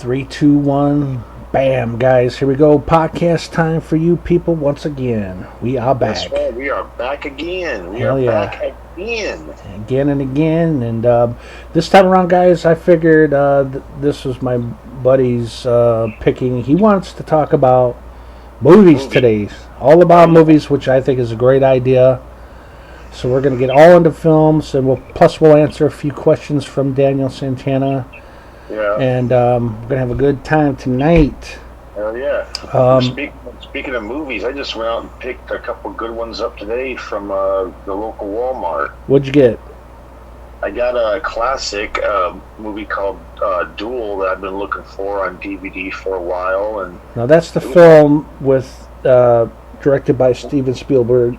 Three, two, one. Bam, guys. Here we go. Podcast time for you people once again. We are That's back. right. We are back again. We Hell are yeah. back again. Again and again. And this time around, guys, I figured this was my buddy's picking. He wants to talk about movies today. All about movies, which I think is a great idea. So we're going to get all into films, and we'll answer a few questions from Daniel Santana. Yeah. And we're going to have a good time tonight. Hell yeah. Speaking of movies, I just went out and picked a couple good ones up today from the local Walmart. What'd you get? I got a classic movie called Duel that I've been looking for on DVD for a while. And now that's the film with directed by Steven Spielberg.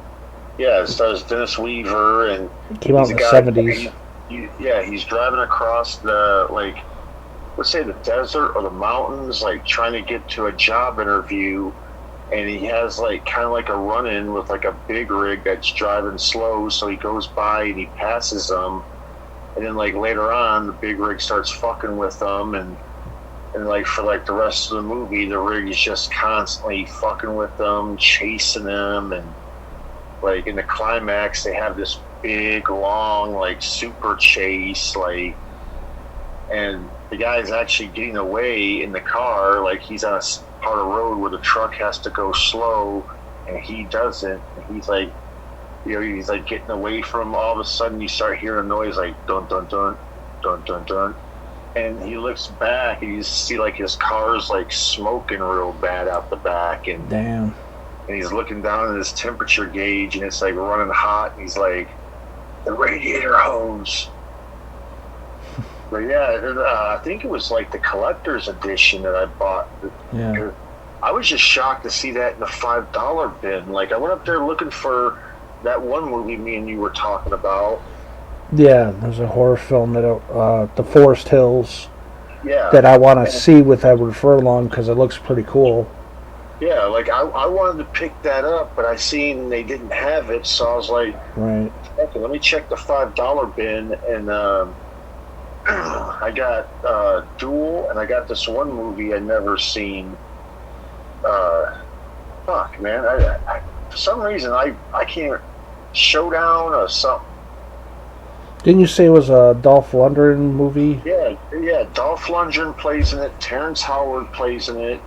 Yeah, it stars Dennis Weaver, and it came out in the 70s. He's driving across the, let's say the desert or the mountains, trying to get to a job interview, and he has kind of a run-in with a big rig that's driving slow, so he goes by and he passes them, and then later on the big rig starts fucking with them, and for the rest of the movie the rig is just constantly fucking with them, chasing them, and in the climax they have this big long super chase, and the guy's actually getting away in the car, he's on a part of road where the truck has to go slow, and he doesn't. And he's he's getting away from him. All of a sudden, you start hearing a noise dun dun dun, dun dun dun, and he looks back, and you see his car's smoking real bad out the back, and damn. And he's looking down at his temperature gauge, and it's running hot, and he's the radiator hose. But yeah, I think it was the collector's edition that I bought. Yeah. I was just shocked to see that in the $5 bin. I went up there looking for that one movie me and you were talking about. Yeah, there's a horror film that The Forest Hills. Yeah. That I want to see with Edward Furlong because it looks pretty cool. Yeah, I wanted to pick that up, but I seen they didn't have it, so I was right. Okay, let me check the $5 bin, and I got Duel, and I got this one movie I'd never seen. Fuck, man, I for some reason I can't. Showdown or something. Didn't you say it was a Dolph Lundgren movie? Yeah. Dolph Lundgren plays in it. Terrence Howard plays in it.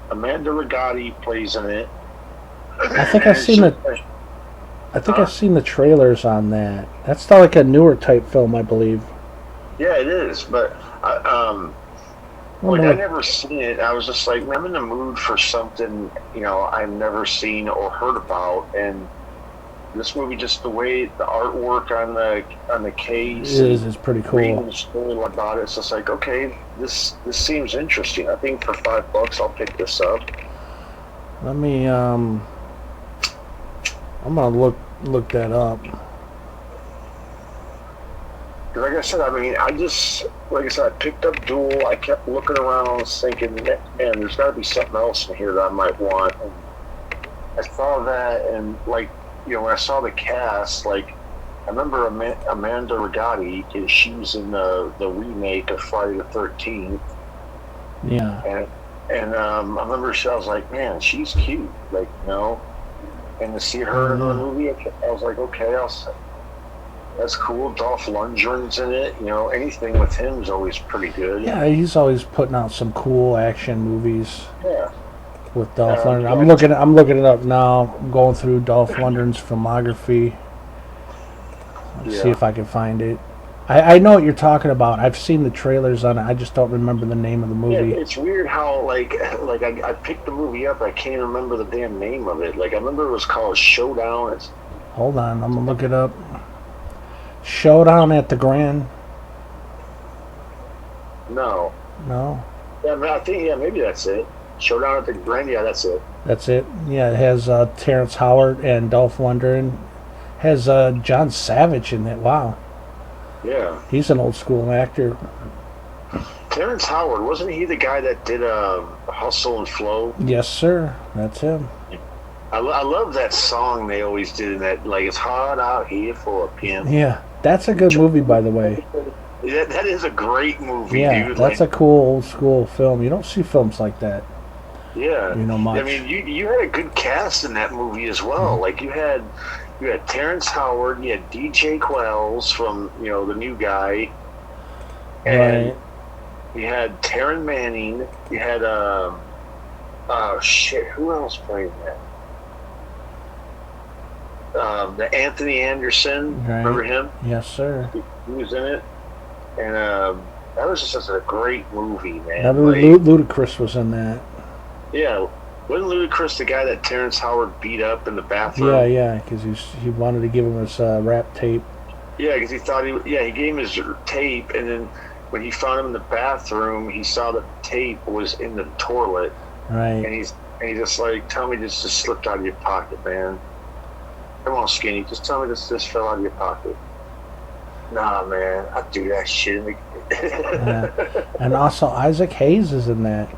Amanda Rigotti plays in it. I think I've seen I've seen the trailers on that. That's not a newer type film, I believe. Yeah, it is, but I never seen it. I was just I'm in the mood for something I've never seen or heard about, and this movie, just the way the artwork on the case is pretty cool. Reading the story about it, it's just okay, this seems interesting. I think for $5 I'll pick this up. Let me I'm gonna look that up. Like I said, I picked up Duel. I kept looking around, thinking, man, there's got to be something else in here that I might want. And I saw that, and when I saw the cast, I remember Amanda Rigotti, because she was in the remake of Friday the 13th. Yeah. And I remember I was man, she's cute. And to see her in the movie, I was okay, that's cool. Dolph Lundgren's in it. Anything with him is always pretty good. Yeah, he's always putting out some cool action movies. Yeah. With Dolph Lundgren. I'm looking it up now. I'm going through Dolph Lundgren's filmography. Let's see if I can find it. I know what you're talking about. I've seen the trailers on it. I just don't remember the name of the movie. Yeah, it's weird how I picked the movie up. I can't remember the damn name of it. I remember it was called Showdown. Hold on, I'm gonna look it up. Showdown at the Grand. No. Yeah, I think maybe that's it. Showdown at the Grand. Yeah, that's it. That's it. Yeah, it has Terrence Howard and Dolph Lundgren. Has John Savage in it. Wow. Yeah. He's an old school actor. Terrence Howard, wasn't he the guy that did Hustle and Flow? Yes, sir. That's him. I love that song they always did in that, it's hot out here for a pimp. Yeah, that's a good movie, by the way. That is a great movie, Yeah, dude. that's Like, a cool old school film. You don't see films like that, yeah. I much. mean, you had a good cast in that movie as well. Mhm. Like you had Terrence Howard, you had DJ Quells from the new guy, and Right. you had Taryn Manning. You had oh shit, who else played that? The Anthony Anderson. Right. Remember him? Yes, sir. He was in it, and that was just a great movie, man. Remember Like, Ludacris was in that. yeah, wasn't Ludacris the guy that Terrence Howard beat up in the Yeah, bathroom? yeah, because he wanted to give him his rap tape. Yeah, because he thought he gave him his tape, and then when he found him in the bathroom, he saw that the tape was in the toilet, Right. and he's just like, "Tell me this just slipped out of your pocket, man. Come on, Skinny, just tell me this fell out of your pocket." Nah, man, I do that shit. Yeah. And also Isaac Hayes is in that.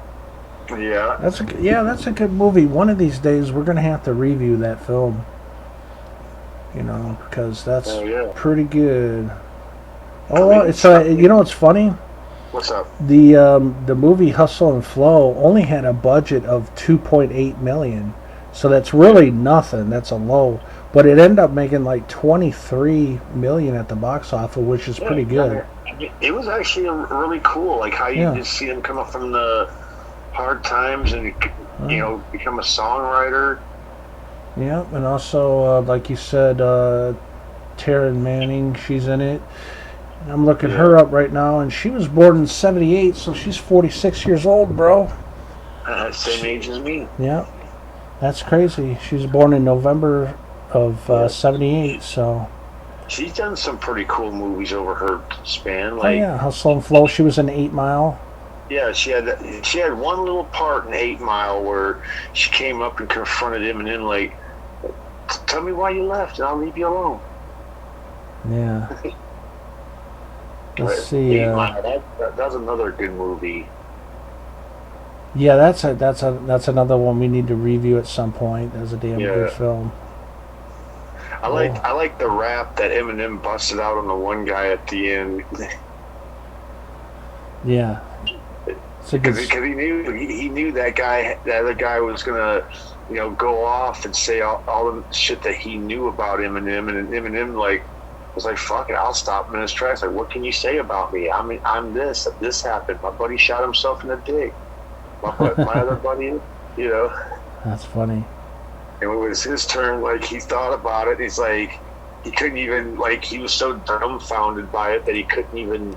Yeah. That's a good movie. One of these days we're gonna have to review that film. Because that's Oh yeah. pretty good. I Oh, mean, it's it's funny. What's up? The movie Hustle and Flow only had a budget of 2.8 million, so that's really nothing. That's a low, but it ended up making like 23 million at the box office, which is pretty good. It was actually really cool, like how you Yeah. just see him come up from the hard times and become a songwriter. Yeah, and also like you said, Taryn Manning, she's in it. I'm looking her up right now, and she was born in '78, so she's 46 years old, bro. Same age as me. Yeah, that's crazy. She was born in November of '78, so. She's done some pretty cool movies over her span. Oh Like, yeah, Hustle and Flow. She was in 8 Mile. yeah, she had one little part in 8 Mile where she came up and confronted Eminem, like, "Tell me why you left, and I'll leave you alone." Yeah. Let's But see. 8 Mile, that's another good movie. Yeah, that's another one we need to review at some point. That's a damn Yeah. good film. I like the rap that Eminem busted out on the one guy at the end. Yeah. It's a good. Because he knew that other guy was gonna, go off and say all the shit that he knew about Eminem, and Eminem was like, "Fuck it, I'll stop him in his tracks. Like, what can you say about me? I mean, I'm this. This happened. My buddy shot himself in the dick. My other buddy, you know." That's funny. And when it was his turn, like, he thought about it. And he's like, he couldn't even, like, he was so dumbfounded by it that he couldn't even,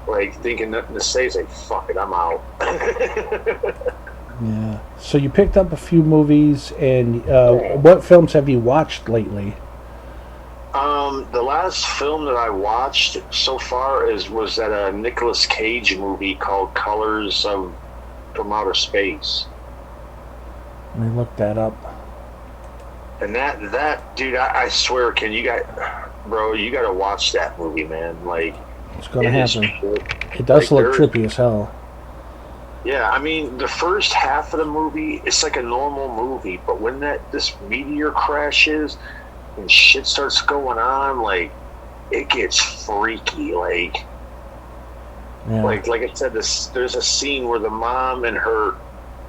like, thinking nothing to say. He's like, "Fuck it, I'm out." Yeah. So you picked up a few movies, and what films have you watched lately? The last film that I watched so far was that Nicolas Cage movie called Colors from Outer Space. Let me look that up. And that dude, I swear, you got to watch that movie, man. Like, It's gonna it is happen. cool. It does Like, look trippy as hell. Yeah, I mean, the first half of the movie, it's like a normal movie, but when this meteor crashes and shit starts going on, like, it gets freaky. Like, Yeah. like I said, there's a scene where the mom and her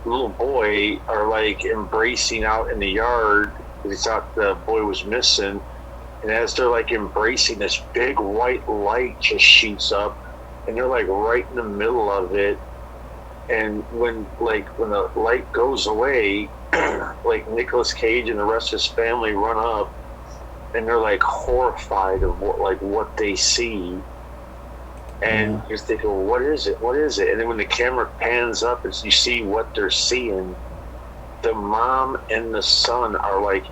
little boy are like embracing out in the yard because he thought the boy was missing, and as they're like embracing, this big white light just shoots up, and they're like right in the middle of it. And when the light goes away, like Nicolas Cage and the rest of his family run up, and they're like horrified of what they see. And you're thinking, well, what is it? What is it? And then when the camera pans up and you see what they're seeing, the mom and the son are like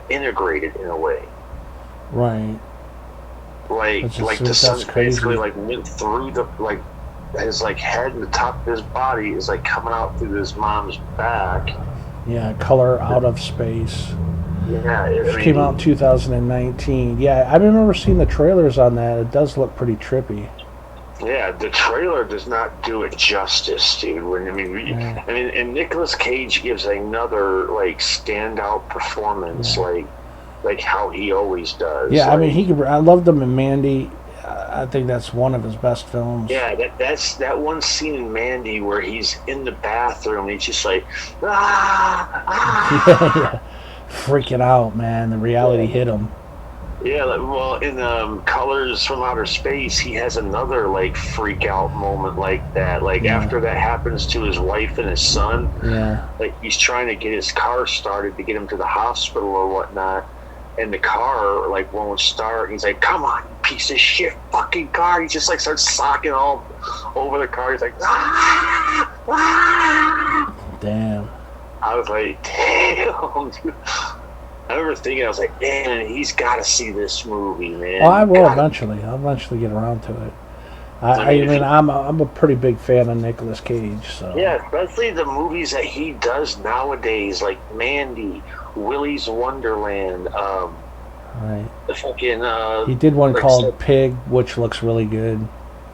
integrated in a way. Right. The son basically like went through his like head and the top of his body is like coming out through his mom's back. Yeah, Color Out of Space. Yeah, It came out in 2019. Yeah, I remember seeing the trailers on that. It does look pretty trippy. Yeah, the trailer does not do it justice, dude. And Nicolas Cage gives another like standout performance, like how he always does. Yeah, I mean, I loved him in Mandy. I think that's one of his best films. Yeah, that's that one scene in Mandy where he's in the bathroom and he's just like, ah, ah. Yeah, freaking out, man. The reality hit him. Yeah, well, in Colors from Outer Space, he has another like freak out moment like that. Like after that happens to his wife and his son, like he's trying to get his car started to get him to the hospital or whatnot, and the car like won't start. And he's like, "Come on, you piece of shit, fucking car!" He just like starts socking all over the car. He's like, "Ah, ah." Damn. I was like, "Damn, dude." I remember thinking, I was like, man, he's got to see this movie, man. Oh, I will eventually. I'll eventually get around to it. I mean, I'm a pretty big fan of Nicolas Cage. So yeah, especially the movies that he does nowadays, like Mandy, Willy's Wonderland, right. The fucking. He did one called Pig, which looks really good.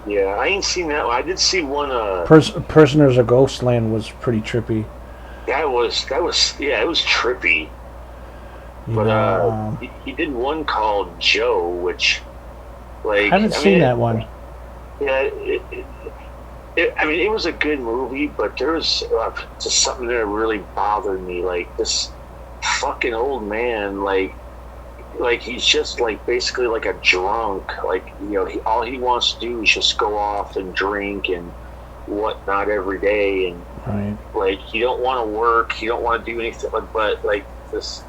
Yeah, I ain't seen that one. I did see one. Prisoners of Ghostland was pretty trippy. That was yeah, it was trippy. But he did one called Joe, which, like, I haven't seen that one. Yeah, I mean, it was a good movie, but there was just something that really bothered me. Like this fucking old man, like he's just like basically like a drunk. Like, you know, all he wants to do is just go off and drink and whatnot every day, and right. Like he don't want to work, he don't want to do anything, but like this.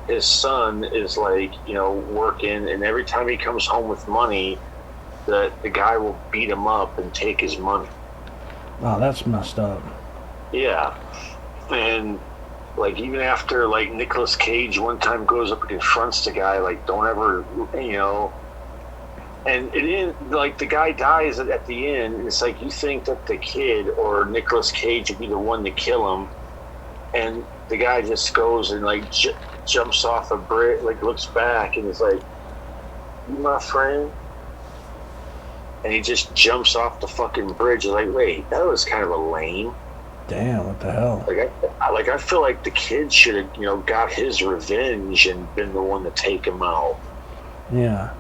His son is like, you know, working, and every time he comes home with money, the guy will beat him up and take his money. Oh, that's messed up. Yeah, and like even after like Nicolas Cage one time goes up and confronts the guy, like, don't ever, you know, and it is like the guy dies at the end, and it's like you think that the kid or Nicolas Cage would be the one to kill him, and the guy just goes and like jumps off a bridge, like looks back and is like, "You my friend?" And he just jumps off the fucking bridge. Like, wait, that was kind of a lame. Damn, what the hell? Like I feel like the kid should have, you know, got his revenge and been the one to take him out. Yeah.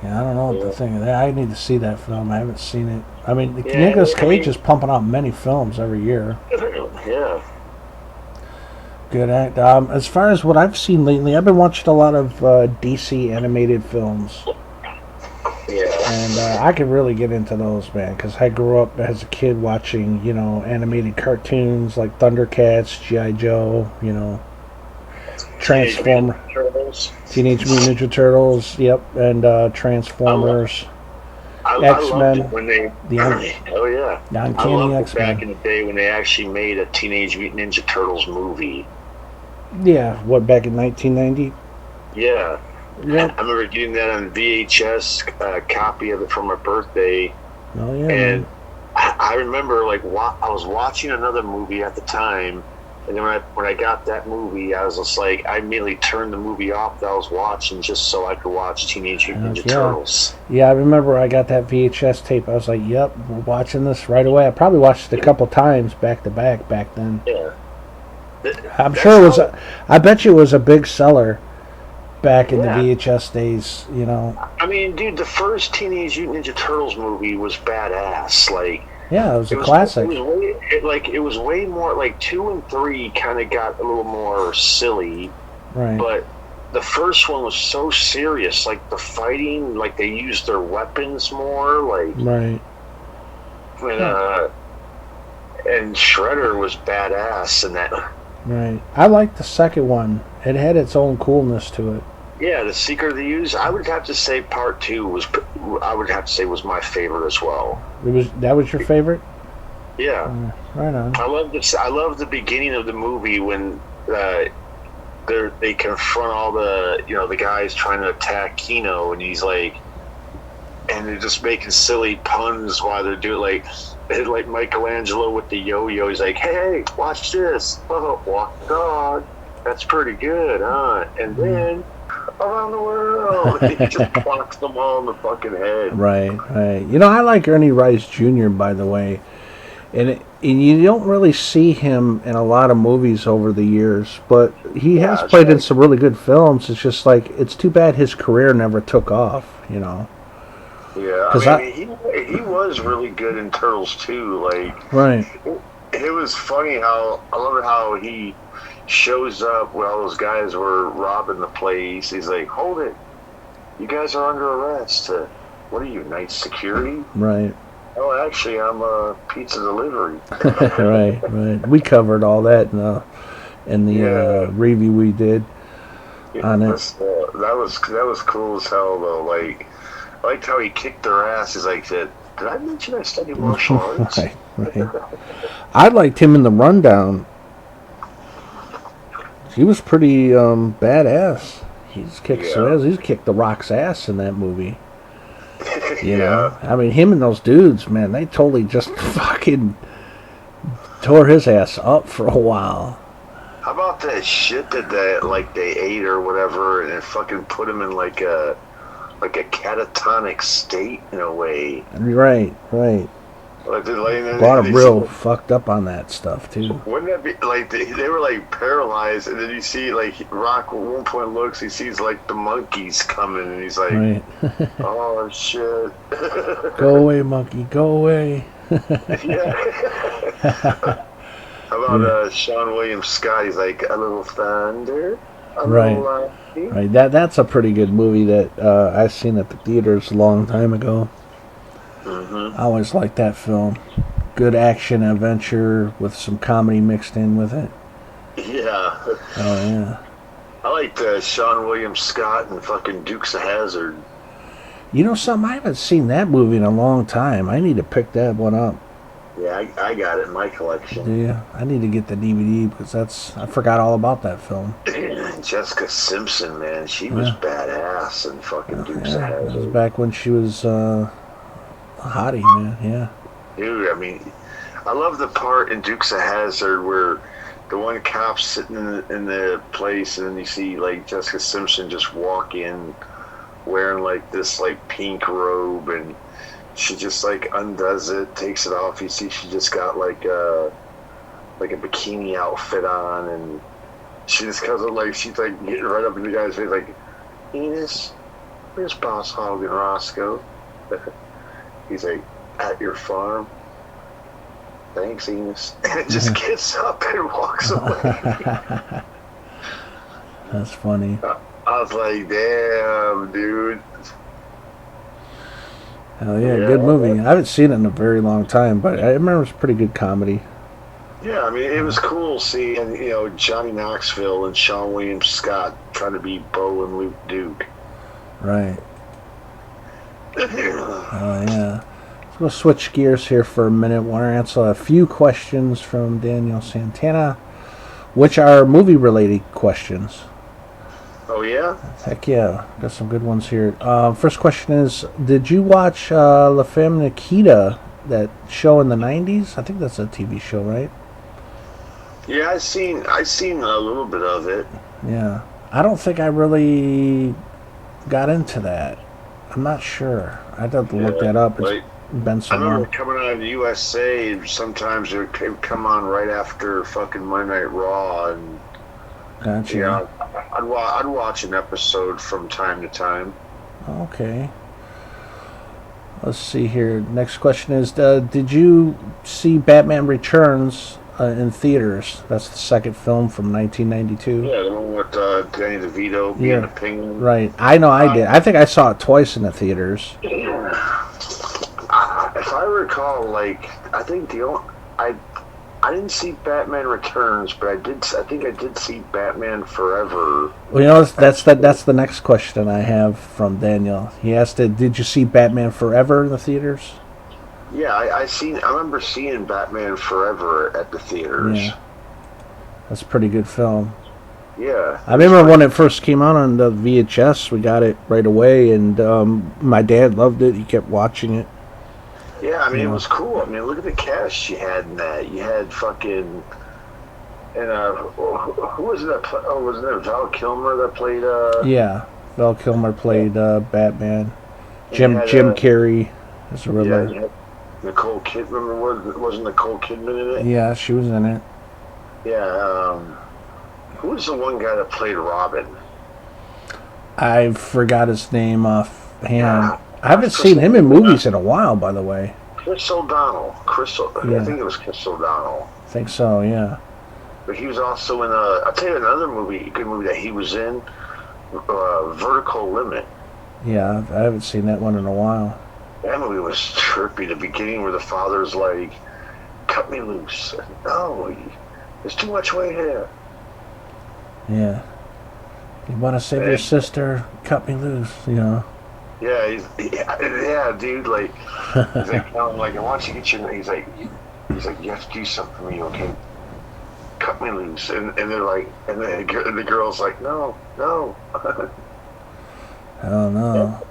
Yeah, I don't know what to think of that. I need to see that film. I haven't seen it. I mean, Nicolas Cage is pumping out many films every year. Yeah. Good act. As far as what I've seen lately, I've been watching a lot of DC animated films. Yeah. And I could really get into those, man, because I grew up as a kid watching, you know, animated cartoons like Thundercats, G.I. Joe, you know, Transformers, Teenage Mutant Ninja Turtles, yep, and Transformers. X-Men, when they, oh yeah, the Uncanny X-Men. Back in the day when they actually made a Teenage Mutant Ninja Turtles movie. Yeah, what, back in 1990? Yeah. Yep. I remember getting that on VHS copy of it for my birthday. Oh yeah. And I remember like I was watching another movie at the time, and then when I got that movie, I was just like, I immediately turned the movie off that I was watching just so I could watch Teenage Mutant Ninja Turtles. Yeah, I remember I got that VHS tape. I was like, yep, we're watching this right away. I probably watched it a couple times back to back then. Yeah. I'm sure it was. I bet you it was a big seller back in the VHS days. You know. I mean, dude, the first Teenage Mutant Ninja Turtles movie was badass. Like. Yeah, it was a classic. It was way more like 2 and 3 kind of got a little more silly, right? But the first one was so serious. Like the fighting, like they used their weapons more. Like right. And Shredder was badass in that. Right. I liked the second one. It had its own coolness to it. Yeah, The Secret of the Ooze. I would have to say Part 2 was. I would have to say was my favorite as well. That was your favorite? Yeah. Right on. I love the beginning of the movie when they confront all the guys trying to attack Kino, and he's like, and they're just making silly puns while they're doing like Michelangelo with the yo-yo. He's like, hey, watch this. Oh, walk the dog. That's pretty good, huh? And then around the world, he just clocks them all in the fucking head. Right. You know, I like Ernie Rice Jr., by the way. and you don't really see him in a lot of movies over the years, but he Yeah, has that's played in right. some really good films. It's just like it's too bad his career never took off, you know. Yeah, Because I I mean, he was really good in Turtles too. Like, right, it was funny how I love it how he shows up while those guys were robbing the place. He's like, "Hold it, you guys are under arrest. What are you, night security?" right, Oh, actually, I'm a pizza delivery. right. We covered all that in the Yeah, review we did yeah, on it. that was cool as hell though. Like, I liked how he kicked their ass. He's like, "Did I mention I study martial arts?" Right. I liked him in the Rundown. He was pretty badass. He's kicked some Yeah, ass. He's kicked the Rock's ass in that movie. You know, yeah. I mean, him and those dudes, man, they totally just fucking tore his ass up for a while. How about that shit that they ate or whatever, and it fucking put him in like a catatonic state in a way. Right. Like they laying A there, lot of they see, real fucked up on that stuff too. wouldn't that be like they were like paralyzed, and then you see like Rock at one point looks, he sees like the monkeys coming, and he's like, Right. "Oh shit!" Go away, monkey. Go away. Yeah. How about Yeah. Sean William Scott? He's like a little thunder, a little Right. lightning. Right. That's a pretty good movie that I seen at the theaters a long time ago. Mm-hmm. I always liked that film. Good action adventure with some comedy mixed in with it. Yeah. Oh yeah. I liked Sean William Scott and fucking Dukes of Hazzard. You know something? I haven't seen that movie in a long time. I need to pick that one up. Yeah, I got it in my collection. Yeah, I need to get the DVD because I forgot all about that film. Jessica Simpson, man, she was Yeah, badass in fucking Dukes of yeah. It was Hazzard. back when she was a hottie, man. Yeah, Dude, I mean, I love the part in Dukes of Hazzard where the one cop's sitting in the place, and then you see like Jessica Simpson just walk in wearing like this like pink robe, and she just like undoes it, takes it off. You see, she just got like a bikini outfit on, and she just comes up like she's like getting right up in the guy's face, like, "Enos, where's Boss Hog and Roscoe?" He's like, "At your farm." "Thanks, Enos." And it just gets up and walks away. that's funny. I was like, "Damn, dude." Hell yeah, good Yeah, movie. I haven't seen it in a very long time, but I remember it was pretty good comedy. yeah. I mean, it was cool seeing Johnny Knoxville and Sean William Scott trying to be Bo and Luke Duke. Right. Oh yeah. So we'll switch gears here for a minute. Want to answer a few questions from Daniel Santana, which are movie-related questions. Oh yeah. Heck yeah, got some good ones here. First question is, did you watch La Femme Nikita, that show in the 90s? I think that's a TV show, right? Yeah, I seen a little bit of it. Yeah. I don't think I really got into that. I'm not sure. I'd have to look Yeah, that up. It's like been I so remember long. coming out of the USA. Sometimes it would come on right after fucking Monday Night Raw, and Gotcha. I'd watch an episode from time to time. Okay. Let's see here. Next question is, did you see Batman Returns in theaters? That's the second film from 1992. Yeah, the one with Danny DeVito being Yeah, a penguin. right. I know I Uh, did. I think I saw it twice in the theaters. if I recall, like I think I didn't see Batman Returns, but I think I did see Batman Forever. Well, you know, that's the next question I have from Daniel. He asked, did you see Batman Forever in the theaters? Yeah, I remember seeing Batman Forever at the theaters. Yeah, that's a pretty good film. Yeah, I remember when it first came out on the VHS, we got it right away, and my dad loved it. He kept watching it. yeah. I mean, You it know, was cool. I mean, look at the cast you had in that. You had fucking and who was it that? Wasn't it Val Kilmer that played? yeah. Val Kilmer Yeah. played Batman. And you Jim had Carrey is a yeah, Riddler. Nicole Kidman. Wasn't Nicole Kidman in it? Yeah, she was in it. Yeah. Who was the one guy that played Robin? I forgot his name offhand. Yeah, I haven't seen him in movies in a while, by the way. Chris O'Donnell. Yeah. I think it was Chris O'Donnell. I think so, yeah. But he was also in I'll tell you another good movie that he was in, Vertical Limit. Yeah, I haven't seen that one in a while. That movie was trippy. The beginning where the father's like, cut me loose. No, there's too much weight here. Yeah. You want to save your sister? Cut me loose, you know. Yeah, yeah, dude. Like, he's like, no, like, I want you to get your. He's like, you have to do something for me, okay? Cut me loose. And they're like, and the girl's like, no. I don't know.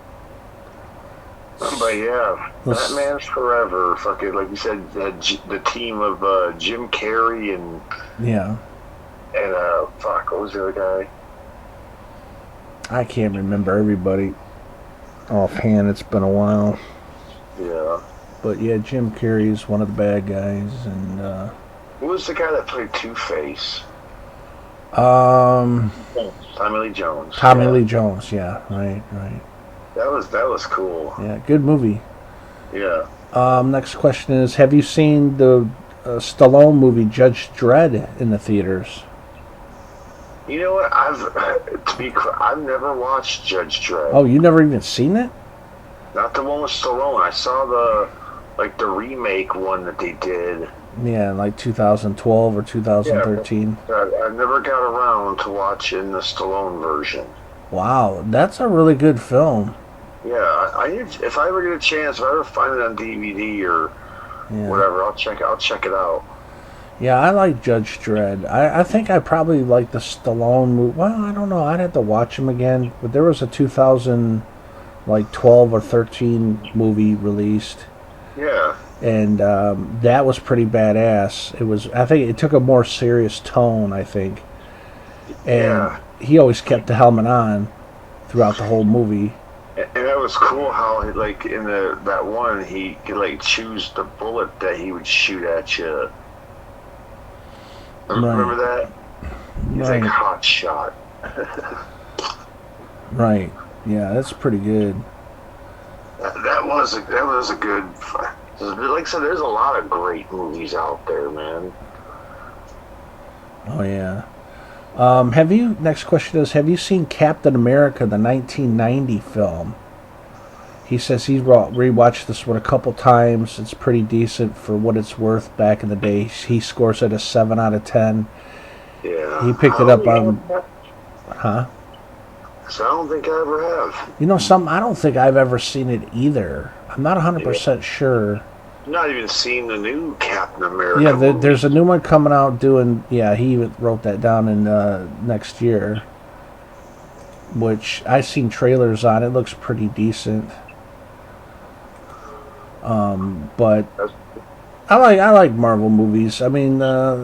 But yeah, Batman's Forever. Fucking, like you said, the team of Jim Carrey and fuck, what was the other guy? I can't remember everybody offhand. It's been a while. Yeah. But yeah, Jim Carrey's one of the bad guys, and who was the guy that played Two-Face? Tommy Lee Jones. Tommy Lee Jones, yeah, right. That was cool. Yeah, good movie. Yeah. Next question is: have you seen the Stallone movie Judge Dredd in the theaters? You know what? I've never watched Judge Dredd. Oh, you never even seen it? Not the one with Stallone. I saw the remake one that they did. Yeah, like 2012 or 2013. Yeah, I never got around to watching the Stallone version. Wow, that's a really good film. Yeah, if I ever get a chance, if I ever find it on DVD or whatever, I'll check it out. Yeah, I like Judge Dredd. I think I probably like the Stallone movie. Well, I don't know. I'd have to watch him again. But there was a 2012 or 13 movie released. Yeah. And that was pretty badass. I think it took a more serious tone, I think. And he always kept the helmet on throughout the whole movie. And that was cool how, like, in that one, he could, like, choose the bullet that he would shoot at you. Remember that? He's like hot shot. Right. Yeah, that's pretty good. That was a good. Like I said, there's a lot of great movies out there, man. Oh yeah. Next question is: have you seen Captain America, the 1990 film? He says he's rewatched this one a couple times. It's pretty decent for what it's worth back in the day. He scores it a 7 out of 10. Yeah. He picked it up on... Huh? So I don't think I ever have. You know something? I don't think I've ever seen it either. I'm not 100% sure. Not even seen the new Captain America. Yeah, there's a new one coming out doing... Yeah, he even wrote that down in next year. Which I've seen trailers on. It looks pretty decent. But I like Marvel movies. I mean, a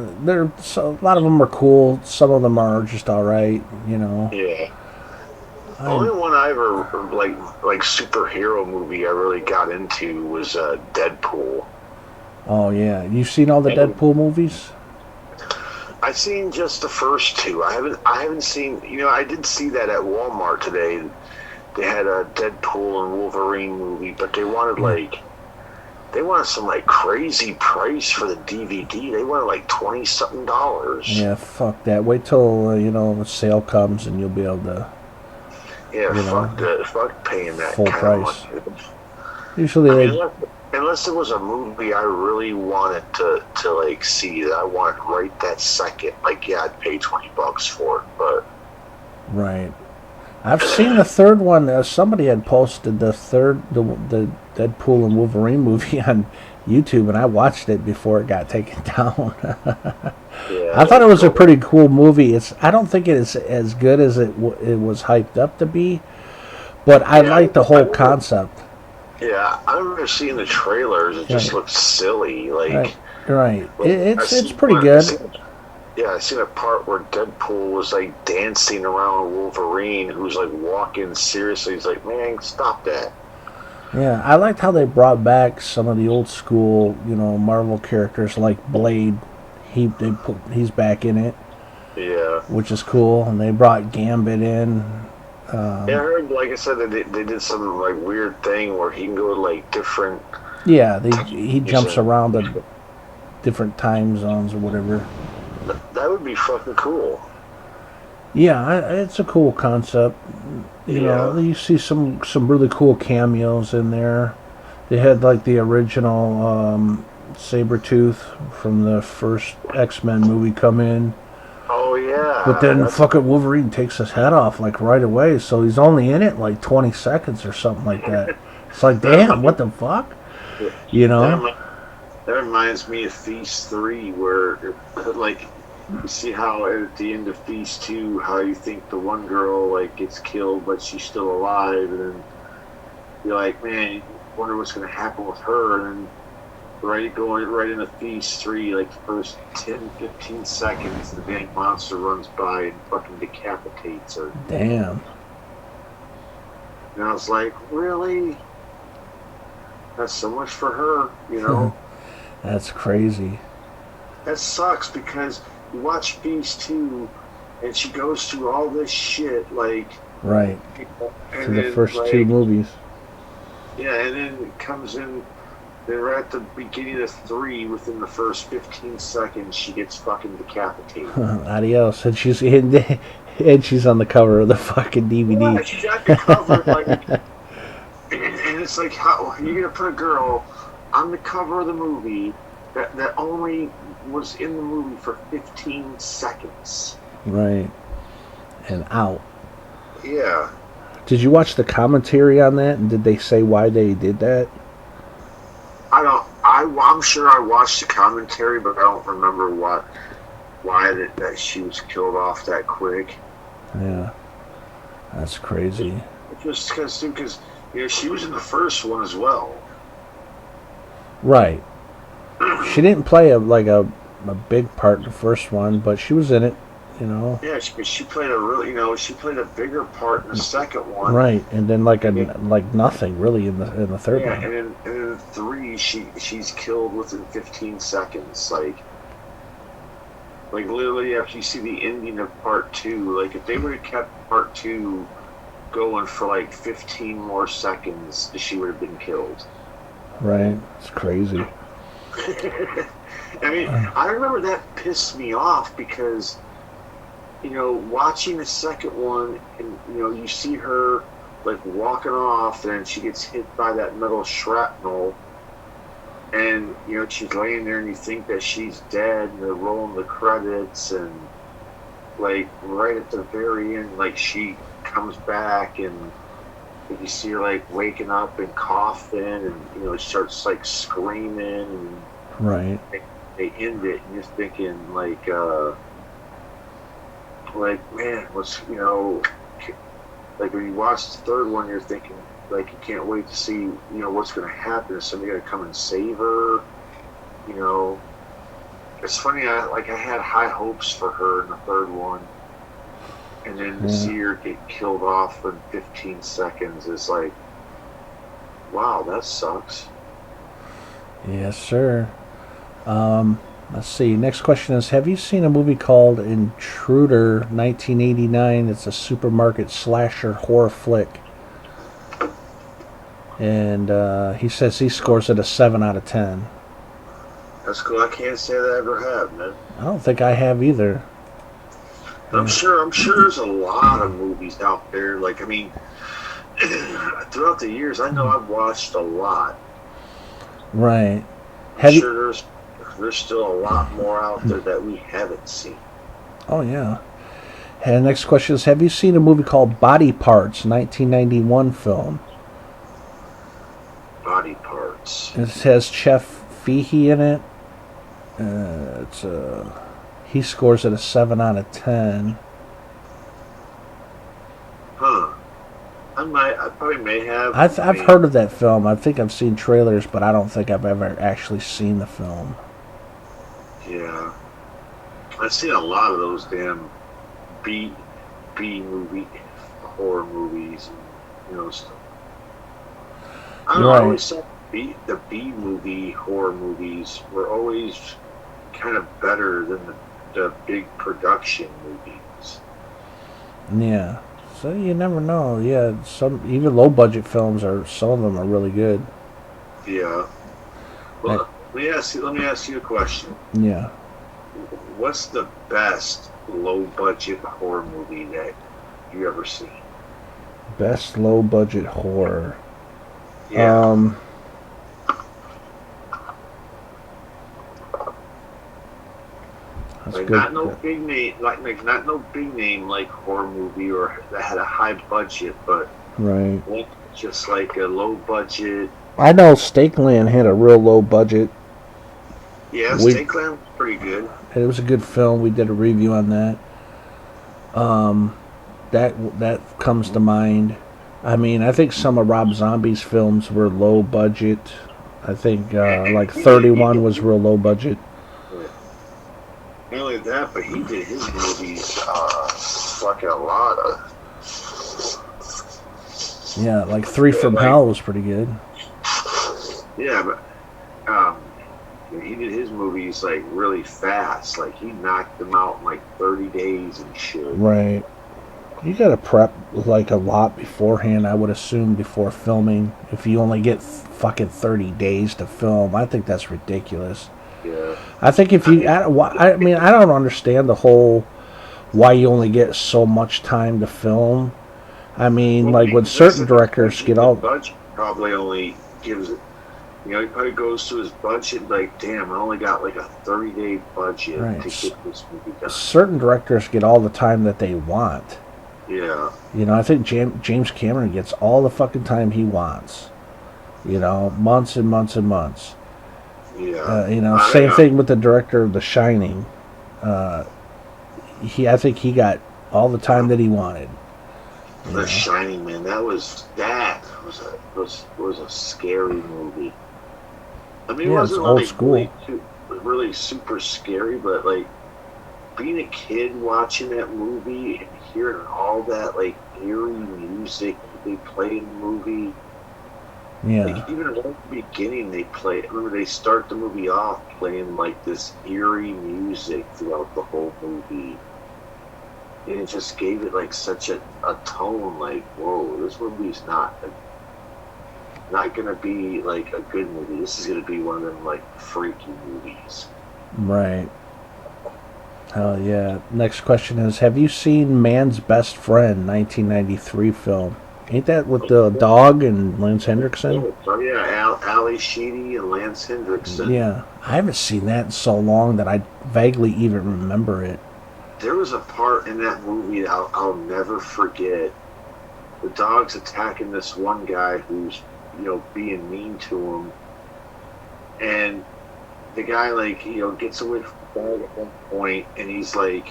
lot of them are cool. Some of them are just all right, you know. Yeah. The only one I ever like superhero movie I really got into was Deadpool. Oh yeah, you've seen all the Deadpool movies? I've seen just the first two. I haven't seen. You know, I did see that at Walmart today. They had a Deadpool and Wolverine movie, but they wanted some like crazy price for the DVD. They wanted like $20-something. Yeah, fuck that. Wait till the sale comes and you'll be able to. Yeah, fuck paying that full kind price. of money. Usually unless it was a movie I really wanted to like see that I want right that second. Like, yeah, I'd pay $20 for it, but. Right. I've seen the third one. Somebody had posted the Deadpool and Wolverine movie on YouTube, and I watched it before it got taken down. I thought it was a pretty cool movie. I don't think it is as good as it was hyped up to be, but I like the whole concept. Yeah, I remember seeing the trailers. It just looked silly. Like, right. It's pretty good. I seen a part where Deadpool was like dancing around Wolverine, who's like walking seriously. He's like, "Man, stop that." Yeah, I liked how they brought back some of the old school, Marvel characters like Blade. He's back in it, Yeah. which is cool. And they brought Gambit in. Yeah, I heard, like I said, they did some like weird thing where he can go to like different. Yeah, he jumps around the different time zones or whatever. That would be fucking cool. Yeah, it's a cool concept. You see some really cool cameos in there. They had like the original Sabretooth from the first X-Men movie come in. Oh yeah. But then fucking Wolverine takes his head off like right away, so he's only in it like 20 seconds or something like that. It's like, damn, what the fuck? That reminds me of Feast 3, where like you see how at the end of Feast 2, how you think the one girl like gets killed but she's still alive, and then you're like, man, wonder what's gonna happen with her, and then going right into Feast 3, like the first 10-15 seconds, the big monster runs by and fucking decapitates her. Damn. And I was like, really? That's so much for her, That's crazy. That sucks, because you watch Feast 2 and she goes through all this shit, like... Right. And to the first two movies. Yeah, and then it comes in... Then right at the beginning of 3, within the first 15 seconds, she gets fucking decapitated. Adios. And she's on the cover of the fucking DVD. Yeah, she's at the cover, like... And it's like, how you're gonna put a girl on the cover of the movie that only was in the movie for 15 seconds. Right. And out. Yeah. Did you watch the commentary on that? And did they say why they did that? I'm sure I watched the commentary, but I don't remember why that she was killed off that quick. Yeah. That's crazy. Just because she was in the first one as well. Right. She didn't play a big part in the first one, but she was in it, Yeah, she played she played a bigger part in the second one. Right, and then like nothing really in the third one. Yeah, and in 3, she's killed within 15 seconds. Like literally after you see the ending of part 2, like if they would have kept part 2 going for like 15 more seconds, she would have been killed. Right, it's crazy. I mean, I remember that pissed me off because, watching the second one, and you see her like walking off, and she gets hit by that metal shrapnel, and she's laying there, and you think that she's dead, and they're rolling the credits, and like right at the very end, like she comes back, and you see her like waking up and coughing, and starts like screaming, and right. They end it, and you're thinking like man, what's like when you watch the third one, you're thinking like you can't wait to see what's going to happen. Is somebody going to come and save her? It's funny. I had high hopes for her in the third one. And then to see her get killed off in 15 seconds is like, wow, that sucks. Yes, sir. Let's see. Next question is, have you seen a movie called Intruder 1989? It's a supermarket slasher horror flick. And he says he scores it a 7 out of 10. That's cool. I can't say that I ever have, man. I don't think I have either. I'm sure there's a lot of movies out there. Like, I mean, throughout the years, I know I've watched a lot. Right. I'm sure there's still a lot more out there that we haven't seen. Oh, yeah. And the next question is, have you seen a movie called Body Parts, 1991 film? Body Parts. It has Chef Fahey in it. He scores it a 7 out of 10. Huh. I probably may have. I've heard of that film. I think I've seen trailers, but I don't think I've ever actually seen the film. Yeah. I've seen a lot of those damn B movie horror movies and stuff. I don't know. I Right. always thought the B movie horror movies were always kind of better than the big production movies. Yeah. So you never know. Yeah, some even low budget films are some of them are really good. Yeah. I, Well, let me ask you a question. yeah. What's the best low budget horror movie that you ever seen? Best low budget horror. Yeah. Um that's Like good. not no big name, like not no big name like horror movie or that had a high budget, but Right. like just like a low budget. I know Stakeland had a real low budget. Yeah, We Snake Land was pretty good. It was a good film. We did a review on that. Um that comes to mind. I mean, I think some of Rob Zombie's films were low budget. I think And like he 31 did was real low budget. not only that, but he did his movies fucking a lot of. Yeah, like Three Yeah, from like Hell was pretty good. yeah, but he did his movies like really fast. Like he knocked them out in like 30 days and shit. Right. You gotta prep like a lot beforehand, I would assume, before filming. If you only get fucking 30 days to film, I think that's ridiculous. Yeah. I think if you, I mean, I don't understand the whole why you only get so much time to film. I mean, Well, like when certain directors get the all, budget probably only gives it. You know, he probably goes to his budget like, damn, I only got like a 30-day budget right, to get this movie done. certain directors get all the time that they want. Yeah. You know, I think James Cameron gets all the fucking time he wants. You know, months and months and months. Yeah. You know, I same know. thing with the director of The Shining. I think he got all the time that he wanted. You The know? Shining, man, that was a scary movie. I mean, it Yeah, it's wasn't old like school. really super scary, but like being a kid watching that movie and hearing all that like eerie music they play in the movie. Yeah, Like even at the beginning, they play. I remember they start the movie off playing like this eerie music throughout the whole movie, and it just gave it like such a tone. Like, whoa, this movie's not gonna be like a good movie. This is gonna be one of them like freaky movies. right. Hell yeah. Next question is, have you seen Man's Best Friend, 1993 film? Ain't that with the dog and Lance Hendrickson? Oh yeah, Ali Sheedy and Lance Hendrickson. Yeah, I haven't seen that in so long that I vaguely even remember it. There was a part in that movie that I'll never forget. The dog's attacking this one guy who's, you know, being mean to him, and the guy, like, you know, gets away from the dog at one point, and he's like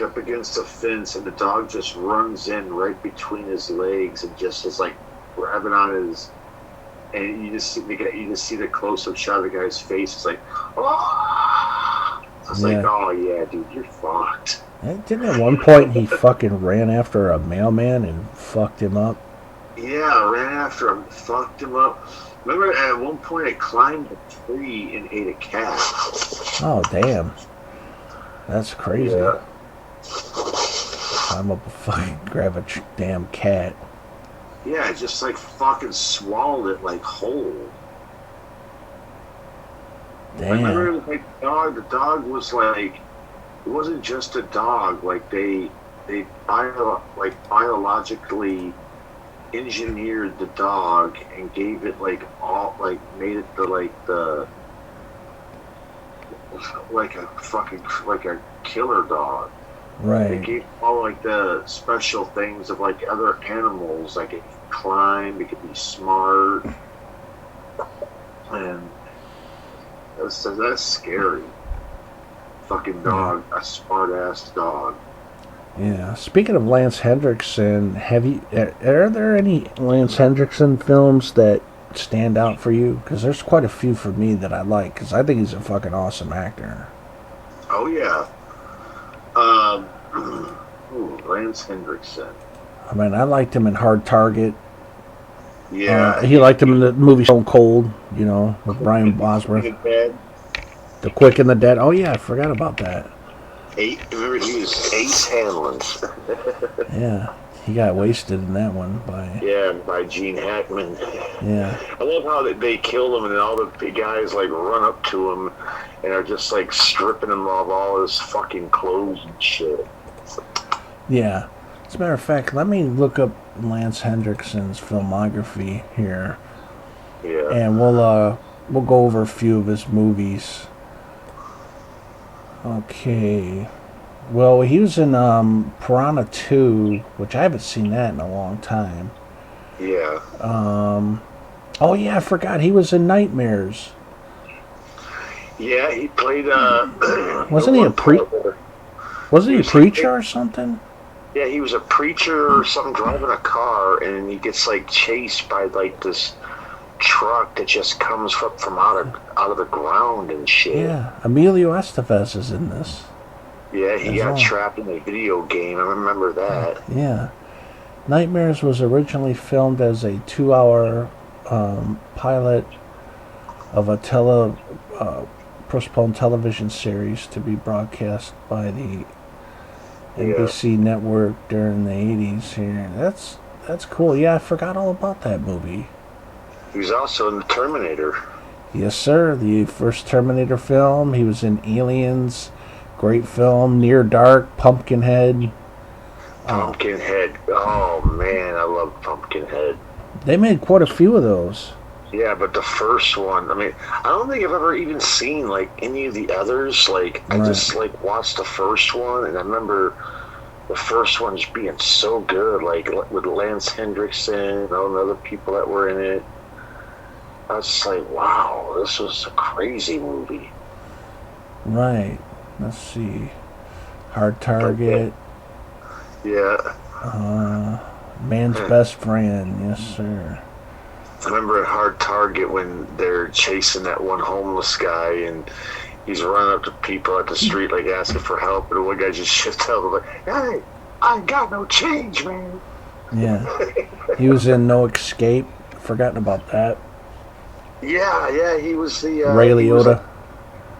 up against a fence, and the dog just runs in right between his legs and just is like grabbing on his, and you just see the close up shot of the guy's face. It's like, oh, it's Yeah. like, oh yeah, dude, you're fucked. Didn't at one point he fucking ran after a mailman and fucked him up? Yeah, ran after him, fucked him up. Remember, at one point, it climbed a tree and ate a cat. Oh, damn. That's crazy. Yeah. I'm up a fucking grab a damn cat. Yeah, it just like fucking swallowed it like whole. I remember Damn. it was like the dog was like, it wasn't just a dog, like they biologically engineered the dog and gave it like all, like made it like a fucking like a killer dog. They Right. gave all like the special things of like other animals, like it could climb, it could be smart, and that's scary. Fucking dog, a smart ass dog. Yeah. Speaking of Lance Hendrickson, are there any Lance Hendrickson films that stand out for you? Because there's quite a few for me that I like, because I think he's a fucking awesome actor. Oh yeah. Ooh, Lance Hendrickson. I mean, I liked him in Hard Target. Yeah. He liked him in the movie Stone Cold, you know, with Brian Bosworth. The Quick and the Dead. Oh yeah, I forgot about that. Remember he was Ace Hanlon. Yeah, he got wasted in that one by Gene Hackman. Yeah. I love how they kill him and then all the guys like run up to him and are just like stripping him of all his fucking clothes and shit. Yeah. As a matter of fact, let me look up Lance Hendrickson's filmography here. Yeah. And we'll go over a few of his movies. Okay. Well, he was in Piranha 2, which I haven't seen that in a long time. Yeah. Oh yeah, I forgot he was in Nightmares. Yeah, he played Wasn't he a preacher or something? Yeah, he was a preacher or something driving a car, and he gets like chased by like this truck that just comes up from out of the ground and shit. Yeah, Emilio Estevez is in this. Yeah, he got trapped in a video game. I remember that. Yeah. Nightmares was originally filmed as a 2-hour pilot of a postponed television series to be broadcast by the NBC network during the 80s here. That's cool. Yeah, I forgot all about that movie. He was also in the Terminator. Yes, sir. The first Terminator film. He was in Aliens. Great film. Near Dark. Pumpkinhead. Pumpkinhead. Oh, man, I love Pumpkinhead. They made quite a few of those. Yeah, but the first one, I mean, I don't think I've ever even seen, like, any of the others. Like, I just, like, watched the first one, and I remember the first one just being so good, like, with Lance Hendrickson and all the other people that were in it. I was just like, wow, this was a crazy movie. Right. Let's see. Hard Target. Yeah. Man's Best Friend. Yes, sir. I remember at Hard Target when they're chasing that one homeless guy and he's running up to people at the street like asking for help, and one guy just shifts out like, "Hey, I ain't got no change, man." Yeah. He was in No Escape. Forgotten about that. Yeah, he was the Ray Liotta.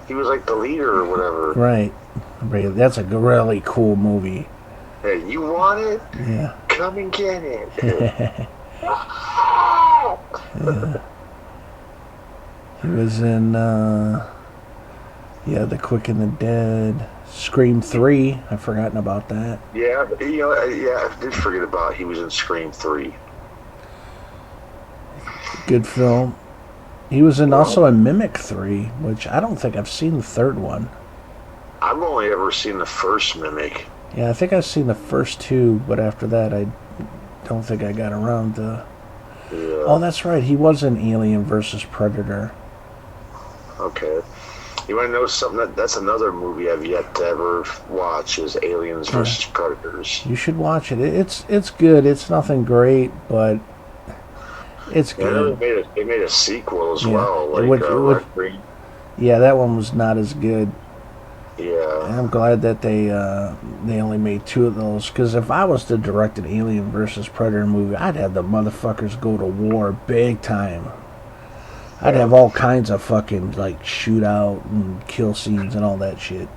He was like the leader or whatever. Right. That's a really cool movie. Hey, you want it? Yeah. Come and get it. Yeah. He was in The Quick and the Dead. Scream 3. I've forgotten about that. Yeah, I did forget about he was in Scream 3. Good film. He was in also in Mimic 3, which I don't think I've seen the third one. I've only ever seen the first Mimic. Yeah, I think I've seen the first two, but after that I don't think I got around to... Yeah. Oh, that's right. He was in Alien versus Predator. Okay. You want to know something? That's another movie I've yet to ever watch is Aliens versus Predators. You should watch it. It's good. It's nothing great, but it's good. Yeah, they made a sequel as well. Like, yeah, that one was not as good. Yeah. And I'm glad that they only made 2 of those, because if I was to direct an Alien versus Predator movie, I'd have the motherfuckers go to war big time. I'd have all kinds of fucking like shootout and kill scenes and all that shit.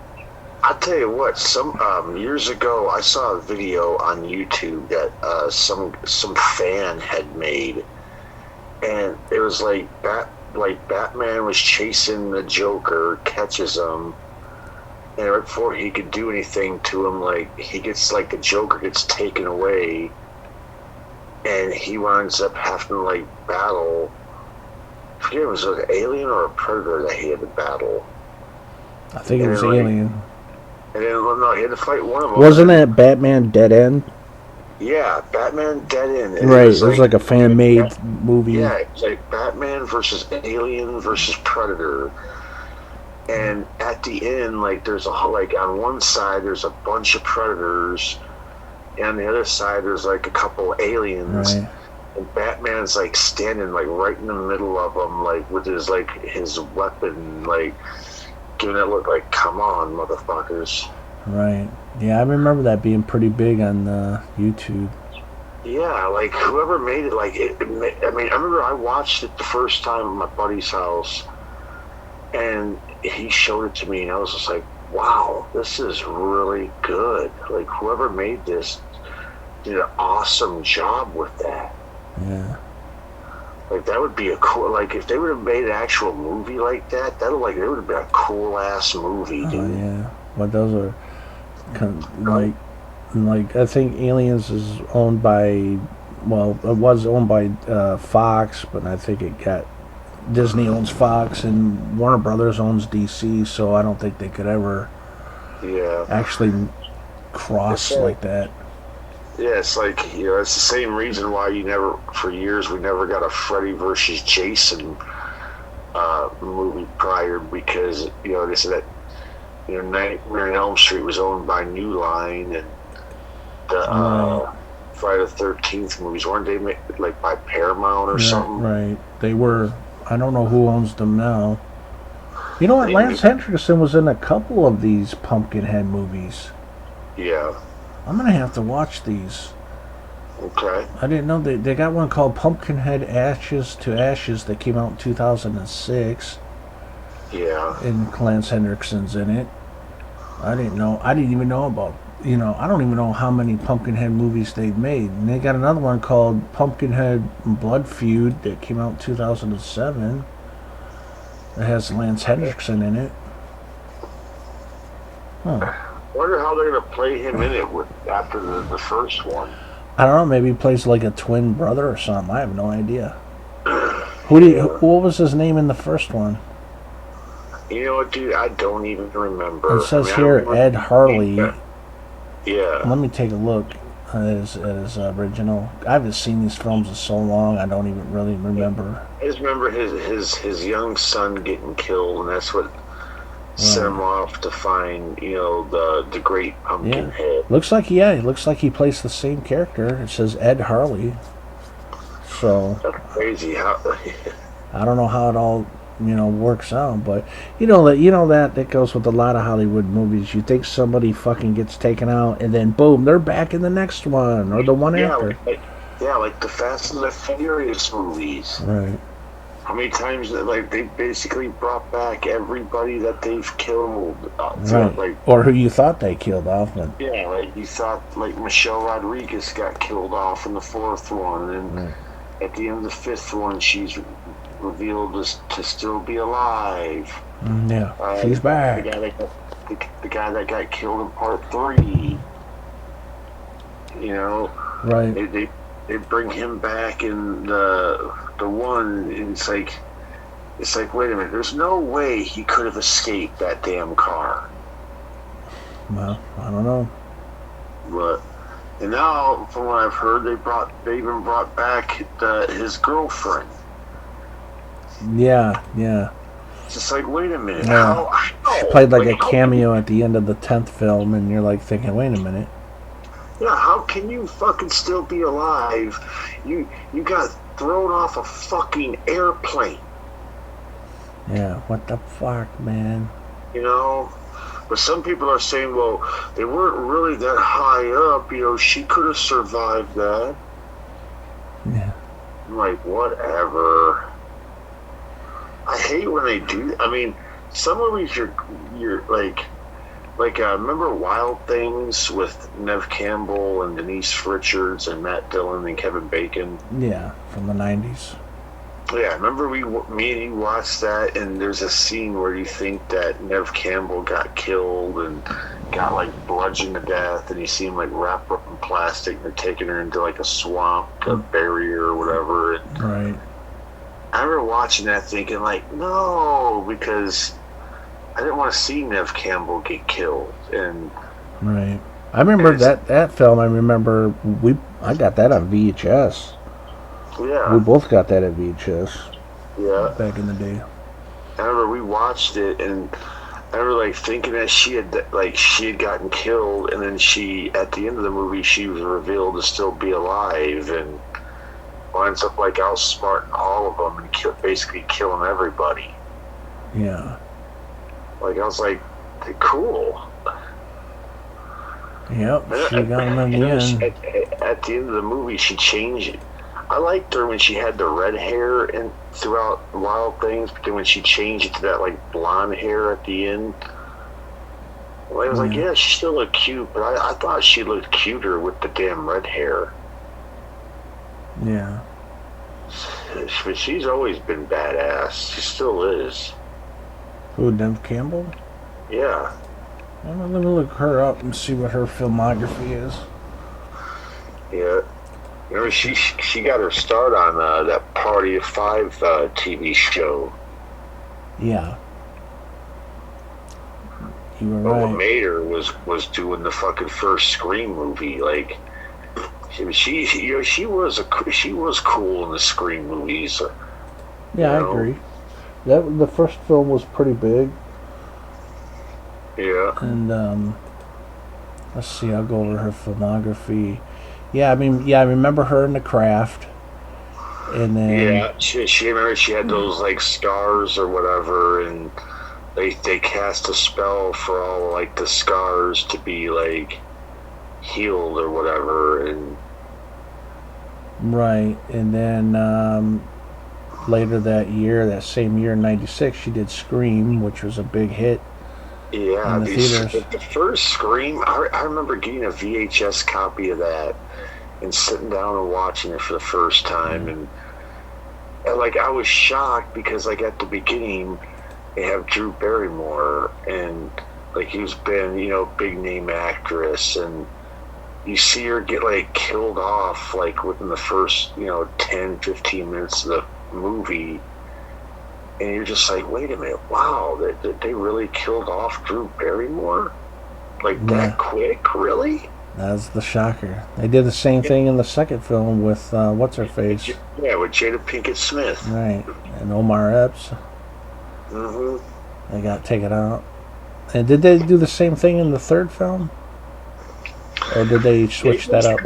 I'll tell you what, some years ago I saw a video on YouTube that some fan had made, and it was like Batman was chasing the Joker, catches him, and right before he could do anything to him, like the Joker gets taken away, and he winds up having to like battle. I forget if it was an alien or a predator that he had to battle. I think it was Alien. And then, no, he had to fight one of them. Wasn't that Batman Dead End? Yeah, Batman Dead End. Right, it was like a fan-made movie. Yeah, it's like Batman versus Alien versus Predator. And at the end, like, there's on one side, there's a bunch of predators, and on the other side, there's like a couple aliens. Right. And Batman's like standing like right in the middle of them, like with his weapon, like giving that look like, "Come on, motherfuckers!" Right. Yeah, I remember that being pretty big on YouTube. yeah, like whoever made it, like I mean, I remember I watched it the first time at my buddy's house, and he showed it to me, and I was just like, wow, this is really good. Like whoever made this did an awesome job with that. Yeah. Like that would be a cool. Like if they would have made an actual movie like that, that would have been a cool ass movie, dude. Oh yeah. But those are like I think Aliens is owned by, well, it was owned by Fox, but I think it got Disney owns Fox and Warner Brothers owns DC, so I don't think they could ever Yeah. actually cross like that. Yeah, it's like, it's the same reason why for years, we never got a Freddy versus Jason movie prior, because, they said that, Nightmare on Elm Street was owned by New Line, and the Friday the 13th movies, weren't they made, like, by Paramount or something? Right. They were. I don't know who owns them now. You know what? Lance Henriksen was in a couple of these Pumpkinhead movies. Yeah. I'm going to have to watch these. Okay. I didn't know they got one called Pumpkinhead Ashes to Ashes that came out in 2006. Yeah. And Lance Henriksen's in it. I didn't even know about, I don't even know how many Pumpkinhead movies they've made. And they got another one called Pumpkinhead Blood Feud that came out in 2007. That has Lance Henriksen in it. Huh. I wonder how they're going to play him in it after the first one. I don't know, maybe he plays like a twin brother or something. I have no idea. What was his name in the first one? You know what, dude? I don't even remember. It says here Ed Harley. Yeah. Let me take a look at his original. I haven't seen these films in so long, I don't even really remember. I just remember his young son getting killed, and that's what sent him off to find, the great Pumpkinhead. Looks like he plays the same character. It says Ed Harley. So That's crazy. How? I don't know how it all works out, but that goes with a lot of Hollywood movies. You think somebody fucking gets taken out, and then boom, they're back in the next one or the one after. Like the Fast and the Furious movies. Right. How many times they basically brought back everybody that they've killed? Right. Or who you thought they killed off. But yeah, like you thought, like Michelle Rodriguez got killed off in the fourth one, and at the end of the fifth one, she's revealed to still be alive. Yeah, she's back. The guy that got killed in part 3. Right. They bring him back in the one, and it's like wait a minute, there's no way he could have escaped that damn car. Well, I don't know. And now, from what I've heard, they even brought back his girlfriend. Yeah. It's just like, wait a minute. Yeah. How? She played like a cameo at the end of the 10th film, and you're like thinking, wait a minute. Yeah, how can you fucking still be alive? You got thrown off a fucking airplane. Yeah, what the fuck, man? But some people are saying, well, they weren't really that high up. She could have survived that. Yeah. I'm like, whatever. I hate when they do. I mean, some movies you're like remember Wild Things with Nev Campbell and Denise Richards and Matt Dillon and Kevin Bacon? Yeah, from the 90s. Yeah, remember me and you watched that, and there's a scene where you think that Nev Campbell got killed and got like bludgeoned to death, and you see him like wrapped up in plastic, and they're taking her into like a swamp to bury her or whatever. And right. I remember watching that thinking like, no, because I didn't want to see Nev Campbell get killed. And right. I remember that film. I remember I got that on VHS. Yeah. We both got that at VHS. Yeah. Back in the day. I remember we watched it, and I remember like thinking that she had gotten killed, and then at the end of the movie she was revealed to still be alive, and winds up like outsmarting all of them and basically killing everybody. Yeah. Like I was like, cool. Yep, she got him in You the know, end. at the end of the movie, she changed it. I liked her when she had the red hair and throughout Wild Things, but then when she changed it to that like blonde hair at the end, well, I was like, yeah, she still looked cute, but I thought she looked cuter with the damn red hair. Yeah. But she's always been badass. She still is. Who, Neve Campbell? Yeah. Well, let me look her up and see what her filmography is. Yeah. You know, she got her start on that Party of Five TV show. Yeah. You were But right. what made her was doing the fucking first Scream movie. Like, she was cool in the Scream movies. Yeah, I agree. The first film was pretty big. Yeah. And let's see, I'll go over her filmography. Yeah, I remember her in The Craft. And then Yeah, she remember she had those like scars or whatever, and they cast a spell for all like the scars to be like healed or whatever, and right, and then later that same year in '96, she did Scream, which was a big hit. yeah, in the theaters. the first Scream, I remember getting a VHS copy of that and sitting down and watching it for the first time, and like I was shocked because like at the beginning they have Drew Barrymore, and like he's been, big name actress, and you see her get like killed off like within the first 10-15 minutes of the movie, and you're just like, wait a minute, wow, they really killed off Drew Barrymore like that quick, really? That's the shocker. They did the same thing in the second film with what's her face? Yeah, with Jada Pinkett Smith. Right, and Omar Epps. Mm-hmm. They got taken out. And did they do the same thing in the third film? Or did they switch that up?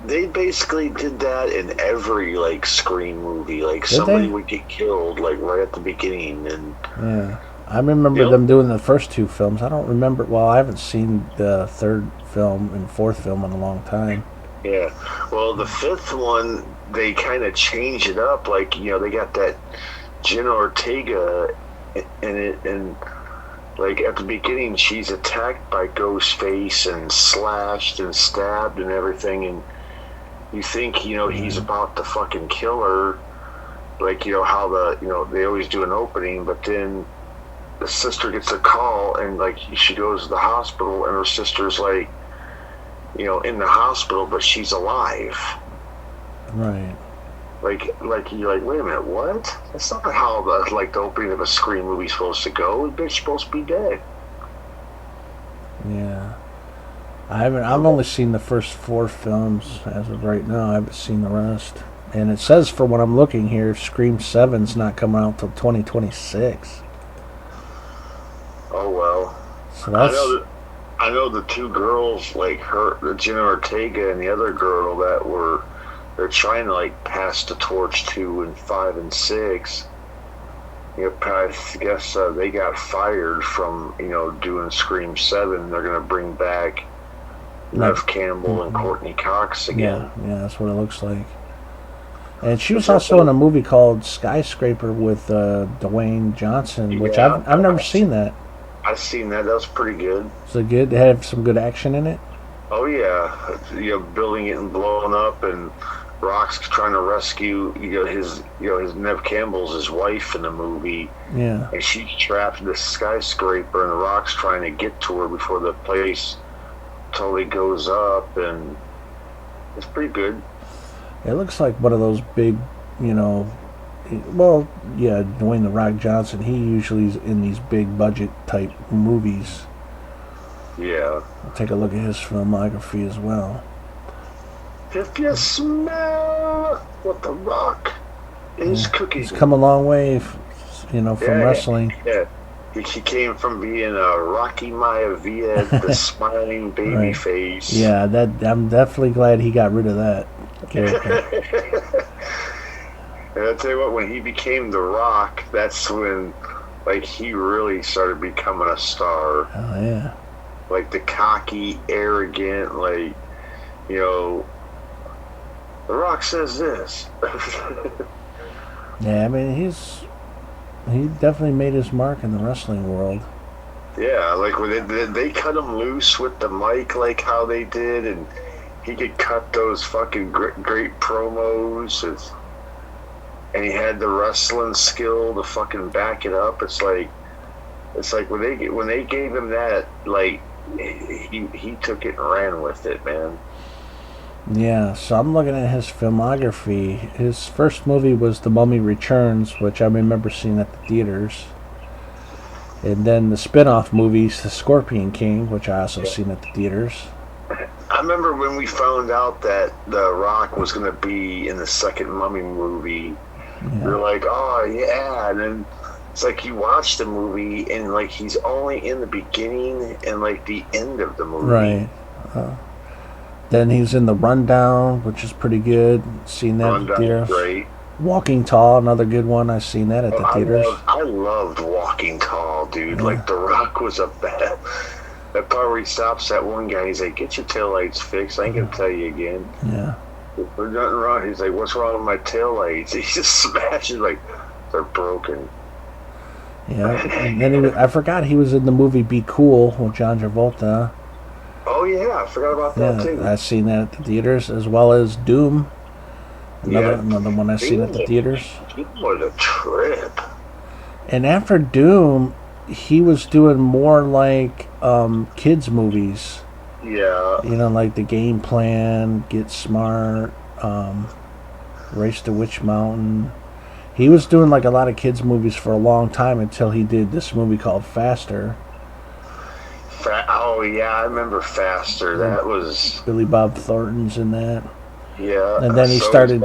They basically did that in every like Scream movie. Like Did somebody they? would get killed like right at the beginning, and Yeah. I remember them doing the first two films. I don't remember. Well, I haven't seen the third film and fourth film in a long time. yeah. Well, the fifth one they kind of changed it up. Like they got that Jenna Ortega in it, and like at the beginning she's attacked by Ghostface and slashed and stabbed and everything, and you think he's about to fucking kill her. Like how they always do an opening, but then the sister gets a call, and like she goes to the hospital, and her sister's like in the hospital, but she's alive. Right. Like you're like, wait a minute, what? That's not how the opening of a Scream movie's supposed to go. The bitch's supposed to be dead. Yeah. I've only seen the first four films as of right now. I haven't seen the rest. And it says, for what I'm looking here, Scream 7's not coming out till 2026. Oh well. So that's I know the two girls, like the Jenna Ortega and the other girl they're trying to like pass the torch to in 5 and 6. I guess they got fired from doing Scream 7. They're gonna bring back Neve Campbell and Courtney Cox again. Yeah, that's what it looks like. And she was also in a movie called Skyscraper with Dwayne Johnson, which I've never seen that. I've seen that. That was pretty good. Is it good? They have some good action in it? Oh yeah, building it and blowing up, and Rock's trying to rescue his Neve Campbell's his wife in the movie. Yeah. And she's trapped in this skyscraper, and the Rock's trying to get to her before the place totally goes up, and it's pretty good. It looks like one of those big, Dwayne "The Rock" Johnson, he usually is in these big budget type movies. Yeah. I'll take a look at his filmography as well. If you smell what The Rock is cooking. He's come a long way, from wrestling. Yeah. He came from being a Rocky Maivia, the smiling baby face. Yeah, I'm definitely glad he got rid of that character. And I'll tell you what, when he became The Rock, that's when he really started becoming a star. Oh yeah. like the cocky, arrogant, like, you know, The Rock says this. Yeah, I mean, he definitely made his mark in the wrestling world. Yeah, like when they cut him loose with the mic, like how they did, and he could cut those fucking great promos, and he had the wrestling skill to fucking back it up. It's like when they gave him that, like he took it and ran with it, man. Yeah, so I'm looking at his filmography. His first movie was The Mummy Returns, which I remember seeing at the theaters. And then the spin-off movies, The Scorpion King, which I also seen at the theaters. I remember when we found out that The Rock was going to be in the second Mummy movie. Yeah. We were like, oh yeah, and then it's like you watch the movie and like he's only in the beginning and like the end of the movie. Right. Then he's in The Rundown, which is pretty good. Seen that at the theaters. Great. Walking Tall, another good one. I've seen that at the theaters. I loved Walking Tall, dude. Yeah. Like The Rock was a bad. That part where he stops that one guy, he's like, "Get your taillights fixed. I ain't gonna tell you again." Yeah. There's nothing wrong. He's like, "What's wrong with my taillights?" He just smashes like they're broken. Yeah. And then I forgot he was in the movie Be Cool with John Travolta. Oh yeah, I forgot about that too. I've seen that at the theaters, as well as Doom. Another one I've seen at the theaters. Doom was a trip. And after Doom, he was doing more like kids movies. Yeah. You know, like The Game Plan, Get Smart, Race to Witch Mountain. He was doing like a lot of kids movies for a long time until he did this movie called Faster. Oh yeah, I remember Faster. That was Billy Bob Thornton's in that. Yeah. And then he started.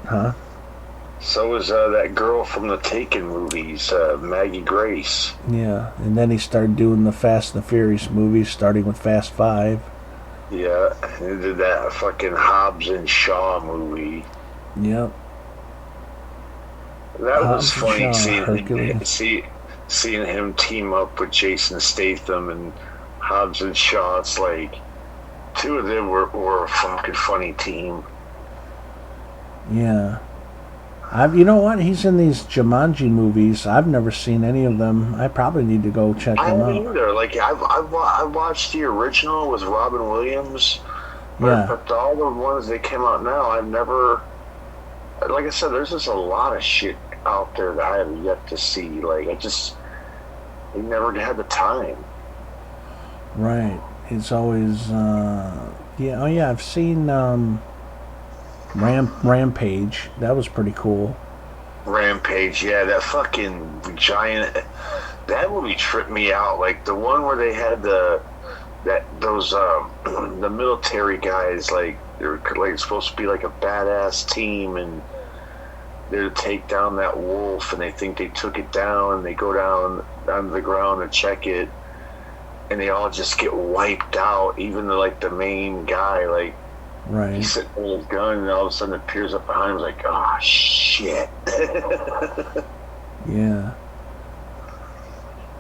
Huh? So was that girl from the Taken movies, Maggie Grace. Yeah, and then he started doing the Fast and the Furious movies, starting with Fast 5. Yeah, he did that fucking Hobbs and Shaw movie. Yep. That was funny seeing him team up with Jason Statham and Hobbs and Shaw. It's like two of them were a fucking funny team. Yeah. You know what? He's in these Jumanji movies. I've never seen any of them. I probably need to go check them out. I don't either. Like I watched the original with Robin Williams. But all the ones that came out now, I've never. Like I said, there's just a lot of shit out there that I have yet to see. Like I never had the time. Right. It's always. Yeah. Oh yeah. I've seen. Rampage. That was pretty cool. Rampage, yeah, that fucking giant. That movie tripped me out. Like the one where they had those the military guys, like they're like supposed to be like a badass team, and they're to take down that wolf, and they think they took it down, and they go down onto the ground to check it, and they all just get wiped out. Even the main guy, like. Right. He's sitting with his gun, and all of a sudden it appears up behind him. Like, oh shit. Yeah.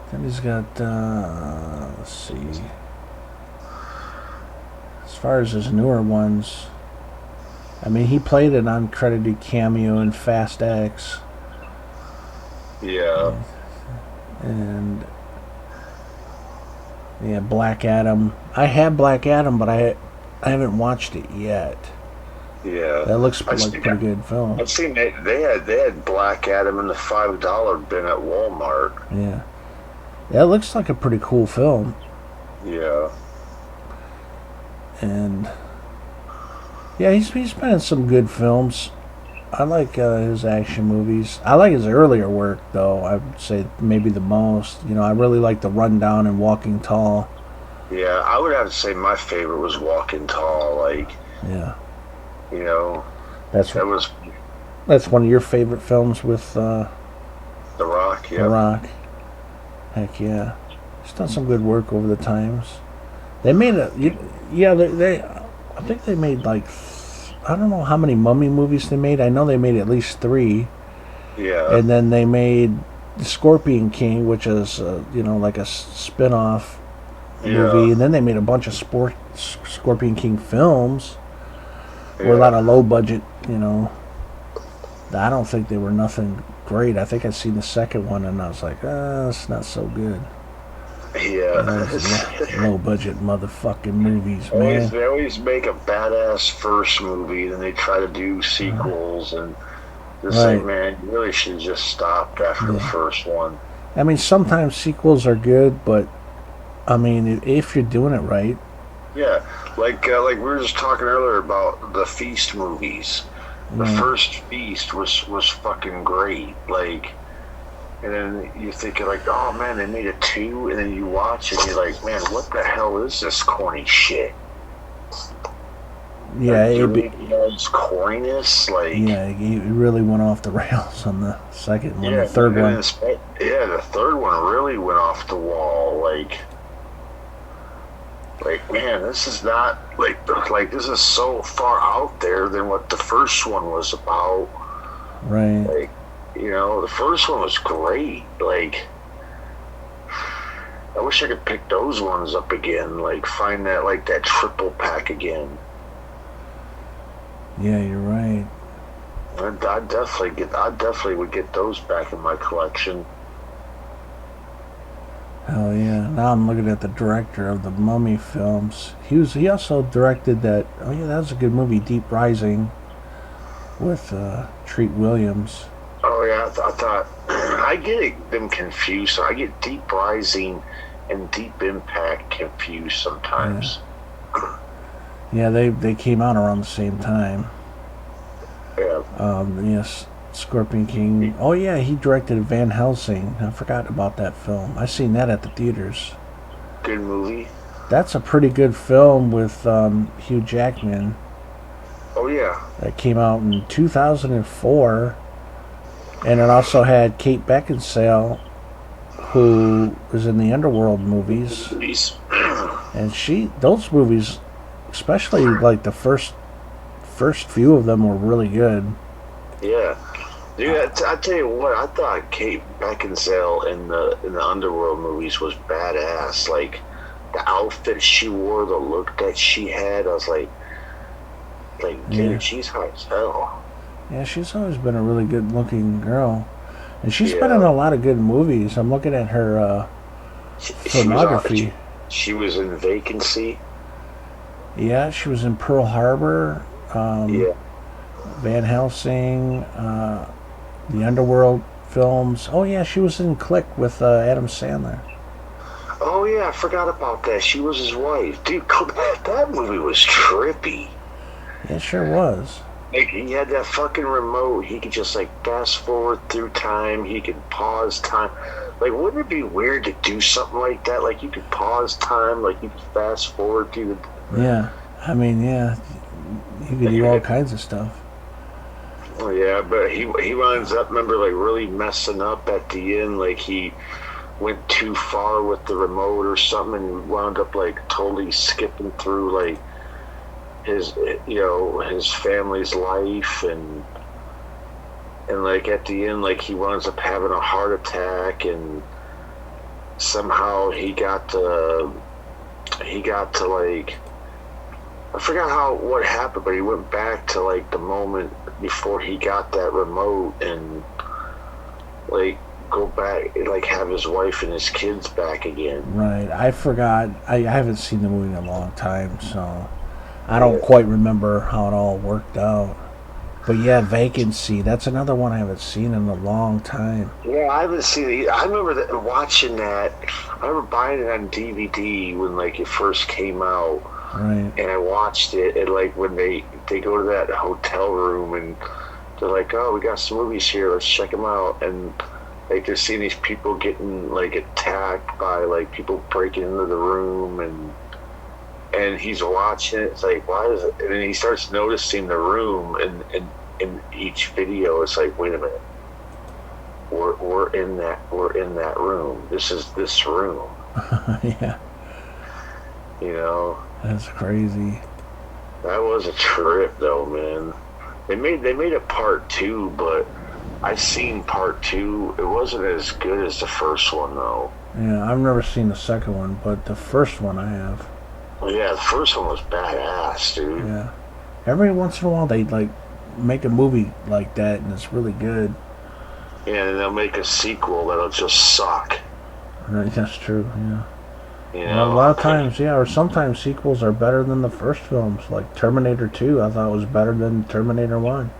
Then he's got. Let's see. As far as his newer ones, I mean, he played an uncredited cameo in Fast X. Yeah. And yeah, Black Adam. I had Black Adam, but I haven't watched it yet. Yeah, that looks like a pretty good film. I've seen they had Black Adam in the $5 bin at Walmart. Yeah, that looks like a pretty cool film. Yeah, and yeah, he's been in some good films. I like his action movies. I like his earlier work, though. I would say maybe the most. You know, I really like The Rundown and Walking Tall. Yeah, I would have to say my favorite was Walking Tall. Like, yeah, you know, that's one of your favorite films with The Rock. Yeah, The Rock. Heck yeah, he's done some good work over the times. They made I think they made like, I don't know how many Mummy movies they made. I know they made at least 3. Yeah, and then they made The Scorpion King, which is like a spin-off movie, and then they made a bunch of Scorpion King films with a lot of low budget, you know. I don't think they were nothing great. I think I'd seen the second one and I was like, it's not so good. Yeah. Low budget motherfucking movies, man. They always make a badass first movie, then they try to do sequels, and it's like, man, you really should just stop after the first one. I mean, sometimes sequels are good, but I mean, if you're doing it right. Yeah, like we were just talking earlier about the Feast movies. The first Feast was fucking great. Like, and then you're thinking like, oh man, they made a 2, and then you watch it and you're like, man, what the hell is this corny shit? Yeah, it's corniness. Like, yeah, it really went off the rails on the second one. The third one. The third one really went off the wall. Like man, this is not like this is so far out there than what the first one was about. Right. Like, you know, the first one was great. Like, I wish I could pick those ones up again. Like, find that triple pack again. Yeah, you're right. I definitely would get those back in my collection. Hell yeah! Now I'm looking at the director of the Mummy films. He also directed that. Oh yeah, that was a good movie, Deep Rising, with Treat Williams. Oh yeah, I thought I get them confused. So I get Deep Rising and Deep Impact confused sometimes. Yeah, they came out around the same time. Yeah. Yes. Scorpion King. Oh yeah, he directed Van Helsing. I forgot about that film. I seen that at the theaters. Good movie. That's a pretty good film with Hugh Jackman. Oh yeah. That came out in 2004, and it also had Kate Beckinsale, who was in the Underworld movies. And those movies, especially like the first few of them, were really good. Yeah. Dude, I tell you what, I thought Kate Beckinsale in the Underworld movies was badass. Like, the outfit she wore, the look that she had, I was like, dude, she's hot as hell. Yeah, she's always been a really good-looking girl, and she's been in a lot of good movies. I'm looking at her filmography. She was in Vacancy. Yeah, she was in Pearl Harbor. Van Helsing. The Underworld films. Oh yeah, she was in Click with Adam Sandler. Oh yeah, I forgot about that. She was his wife. Dude, that movie was trippy. Yeah, it sure was. Like, he had that fucking remote. He could just like fast forward through time. He could pause time. Like, wouldn't it be weird to do something like that? Like, you could pause time. Like, you could fast forward through the. Yeah, I mean, yeah, you could do all kinds of stuff. Yeah, but he winds up, remember, like, really messing up at the end. Like, he went too far with the remote or something and wound up, like, totally skipping through, like, his family's life, and like, at the end, like, he winds up having a heart attack, and somehow he got to, like, I forgot what happened, but he went back to, like, the moment before he got that remote and, like, go back, like, have his wife and his kids back again. Right. I forgot. I haven't seen the movie in a long time, so I don't quite remember how it all worked out. But yeah, Vacancy, that's another one I haven't seen in a long time. Yeah, I haven't seen it. I remember watching that. I remember buying it on DVD when, like, it first came out. Right. And I watched it, and, like, when they go to that hotel room, and they're like, oh, we got some movies here, let's check them out. And, like, they're seeing these people getting, like, attacked by, like, people breaking into the room, and he's watching it. It's like, why is it? And then he starts noticing the room, and in each video, it's like, wait a minute, we're in that room. This is this room. Yeah. You know. That's crazy. That was a trip, though, man. They made a part 2, but I seen part two. It wasn't as good as the first one though. Yeah, I've never seen the second one, but the first one I have. Well, yeah, the first one was badass, dude. Yeah. Every once in a while they like make a movie like that and it's really good. Yeah, and they'll make a sequel that'll just suck. Right, that's true, yeah. You Well, a know, lot of times, yeah, or sometimes sequels are better than the first films. Like Terminator 2, I thought was better than Terminator 1.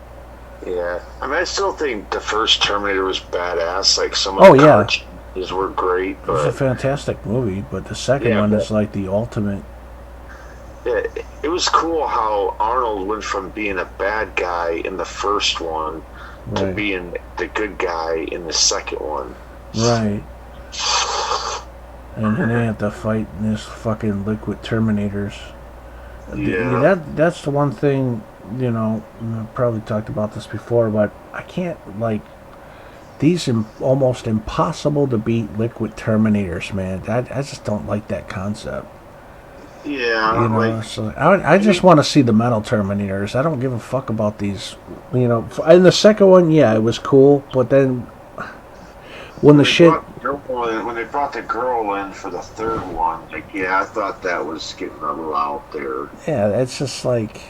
yeah. I mean, I still think the first Terminator was badass. Like some Oh, of the car yeah. changes were great, It was a but fantastic movie, but the second yeah, one but is like the ultimate. yeah, it was cool how Arnold went from being a bad guy in the first one to Right. being the good guy in the second one. Right. And then they have to fight this fucking liquid Terminators. Yeah. That's the one thing, you know, and I've probably talked about this before, but I can't, like, these almost impossible to beat liquid Terminators, man. I just don't like that concept. Yeah, You know, like so I I just mean, want to see the metal Terminators. I don't give a fuck about these, you know. In the second one, yeah, it was cool, but then when the shit, when they brought the girl in for the third one, like yeah, I thought that was getting a little out there. yeah, it's just like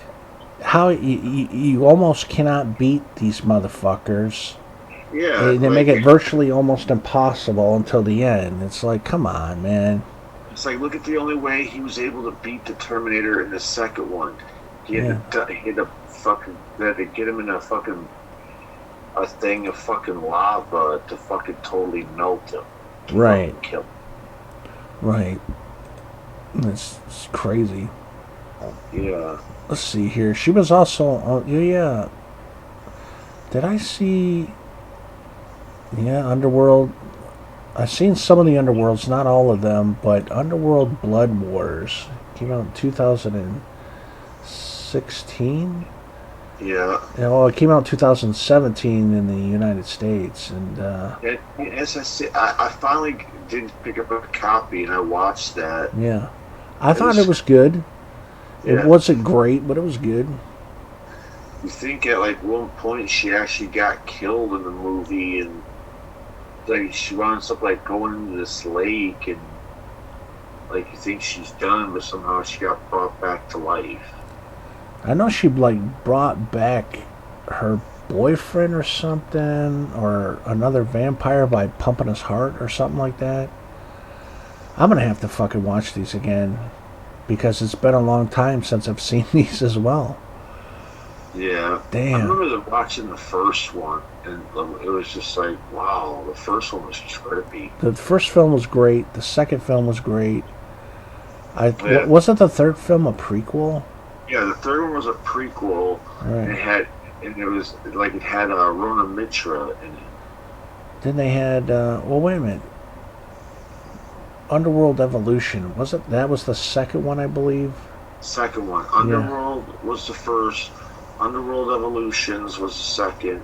how you almost cannot beat these motherfuckers. Yeah, They make like it virtually almost impossible until the end. It's like, come on, man. it's like look at the only way he was able to beat the Terminator in the second one. Yeah, He had to fucking they had to get him in a thing of fucking lava to fucking totally melt him to right, fucking kill him. right. It's crazy. Yeah. Let's see here. She was also, yeah, yeah. Did I see? Yeah, Underworld. I've seen some of the Underworlds, not all of them, but Underworld Blood Wars came out in 2016. Yeah. Yeah, well, it came out in 2017 in the United States, and As I said, I finally did pick up a copy and I watched that. yeah, I It thought it was was good. It yeah. wasn't great, but it was good. You think at like one point she actually got killed in the movie, and like she winds up like going into this lake, and like you think she's done, but somehow she got brought back to life. I know she like brought back her boyfriend or something, or another vampire by pumping his heart or something like that. I'm gonna have to fucking watch these again because it's been a long time since I've seen these as well. Yeah, I Damn. remember watching the first one, and it was just like, wow, the first one was trippy. The first film was great. The second film was great. Yeah, Wasn't the third film a prequel? yeah. The third one was a prequel, and Right. and it was like it had Rona Mitra in it. Then they had. Well, wait a minute. Underworld Evolution, was it? That was the second one, I believe. Second one, Yeah. Underworld was the first. Underworld Evolutions was the second.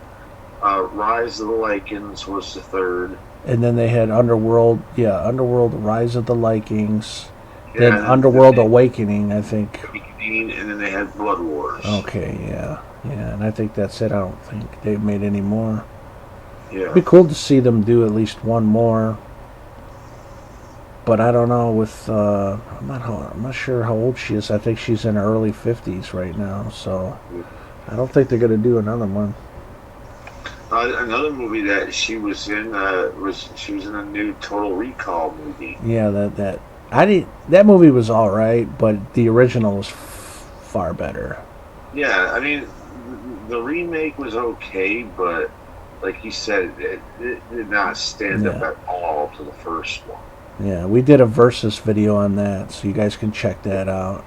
Rise of the Lycans was the third. And then they had Underworld. Yeah, Underworld Rise of the Vikings. Then Yeah, and then Underworld Awakening, I think. and then they had Blood Wars. Okay, yeah. Yeah, and I think that's it. I don't think they've made any more. It'd Yeah, be cool to see them do at least one more. But I don't know with I'm not sure how old she is. I think she's in her early 50s right now, so I don't think they're going to do another one. another movie that she was in she was in a new Total Recall movie. Yeah, that I did that movie was all right, but the original was far better. Yeah, I mean the remake was okay, but like you said, it did not stand up Yeah. at all to the first one. Yeah, we did a versus video on that, so you guys can check that out.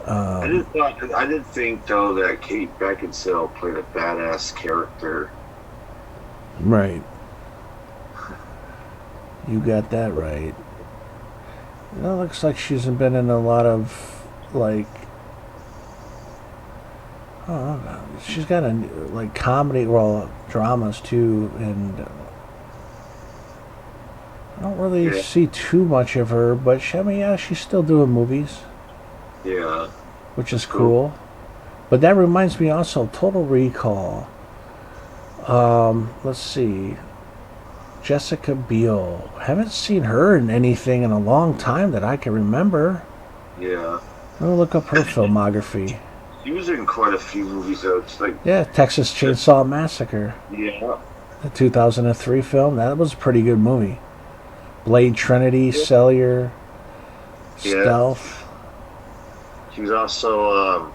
Um, I did think though that Kate Beckinsale played a badass character. right, you got that right. It looks like she's been in a lot of like oh, she's got a like comedy, well, dramas too, and I don't really Yeah, see too much of her. But I mean, yeah, she's still doing movies, yeah, which is cool. cool. But that reminds me also, Total Recall. Let's see. Jessica Biel. Haven't seen her in anything in a long time that I can remember. Yeah. I'm gonna look up her filmography. She was in quite a few movies though. It's like, Yeah, Texas Chainsaw Massacre, yeah. the 2003 film. That was a pretty good movie. Blade Trinity, Yeah. Cellular, Yeah. Stealth. She was also,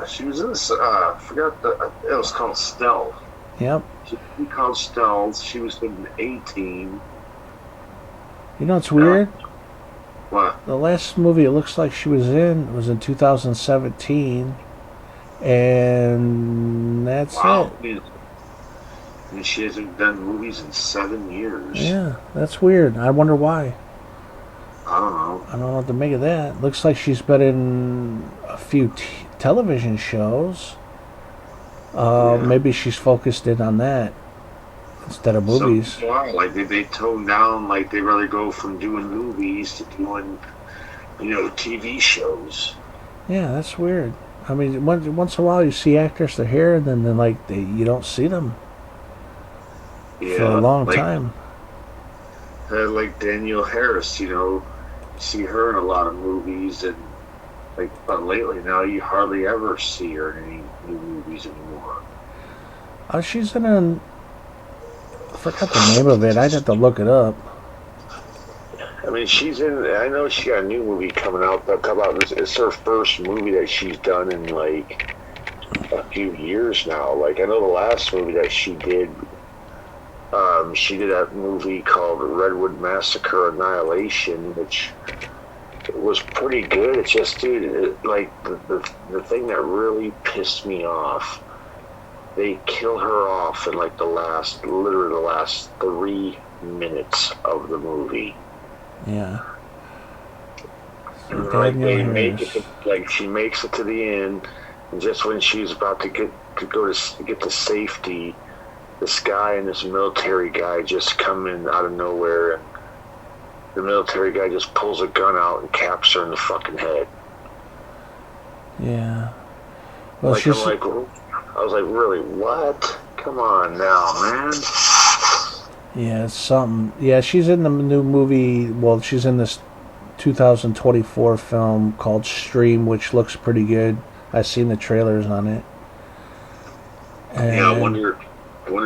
she was in this, I forgot it was called Stealth. Yep. She was called Stealth. She was in 18. You know what's weird? What? The last movie it looks like she was in 2017, and that's Wow. it. And she hasn't done movies in 7 years. Yeah, that's weird. I wonder why. I don't know. I don't know what to make of that. Looks like she's been in a few television shows. Yeah. Maybe she's focused in on that instead of movies. So, wow, like they tone down, like they rather go from doing movies to doing, TV shows. Yeah, that's weird. I mean, once in a while you see actors they're here, and then like you don't see them Yeah, for a long like, time. Like Danielle Harris, you see her in a lot of movies, and but lately now you hardly ever see her in any new movies anymore. She's in a. I forgot the name of it. I'd have to look it up. I mean, she's in. I know she got a new movie coming out. It's her first movie that she's done in like a few years now. Like I know the last movie that she did. She did that movie called Redwood Massacre Annihilation, which was pretty good. It's just, dude, the thing that really pissed me off. They kill her off in like literally the last 3 minutes of the movie. Yeah. So Like Danielle they make Harris. it, like she makes it to the end, and just when she's about to get to safety, this guy and this military guy just come in out of nowhere, and the military guy just pulls a gun out and caps her in the fucking head. Yeah. Well, Like, she's. I was like, really? What? Come on now, man. Yeah, it's something. Yeah, she's in the new movie. Well, she's in this 2024 film called Stream, which looks pretty good. I've seen the trailers on it. And Yeah, I wonder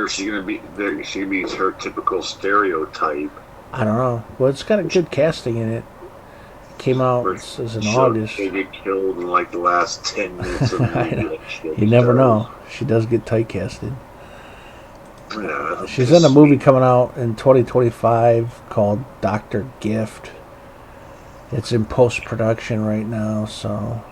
if she's gonna be her typical stereotype. I don't know. Well, it's got a good casting in it. It came out, Where it says in she'll- August. They get killed in like the last 10 minutes of the I movie. know. Like, shit You never starts. know. She does get typecasted. Yeah, She's in a movie coming out in 2025 called Dr. Gift. It's in post-production right now, so...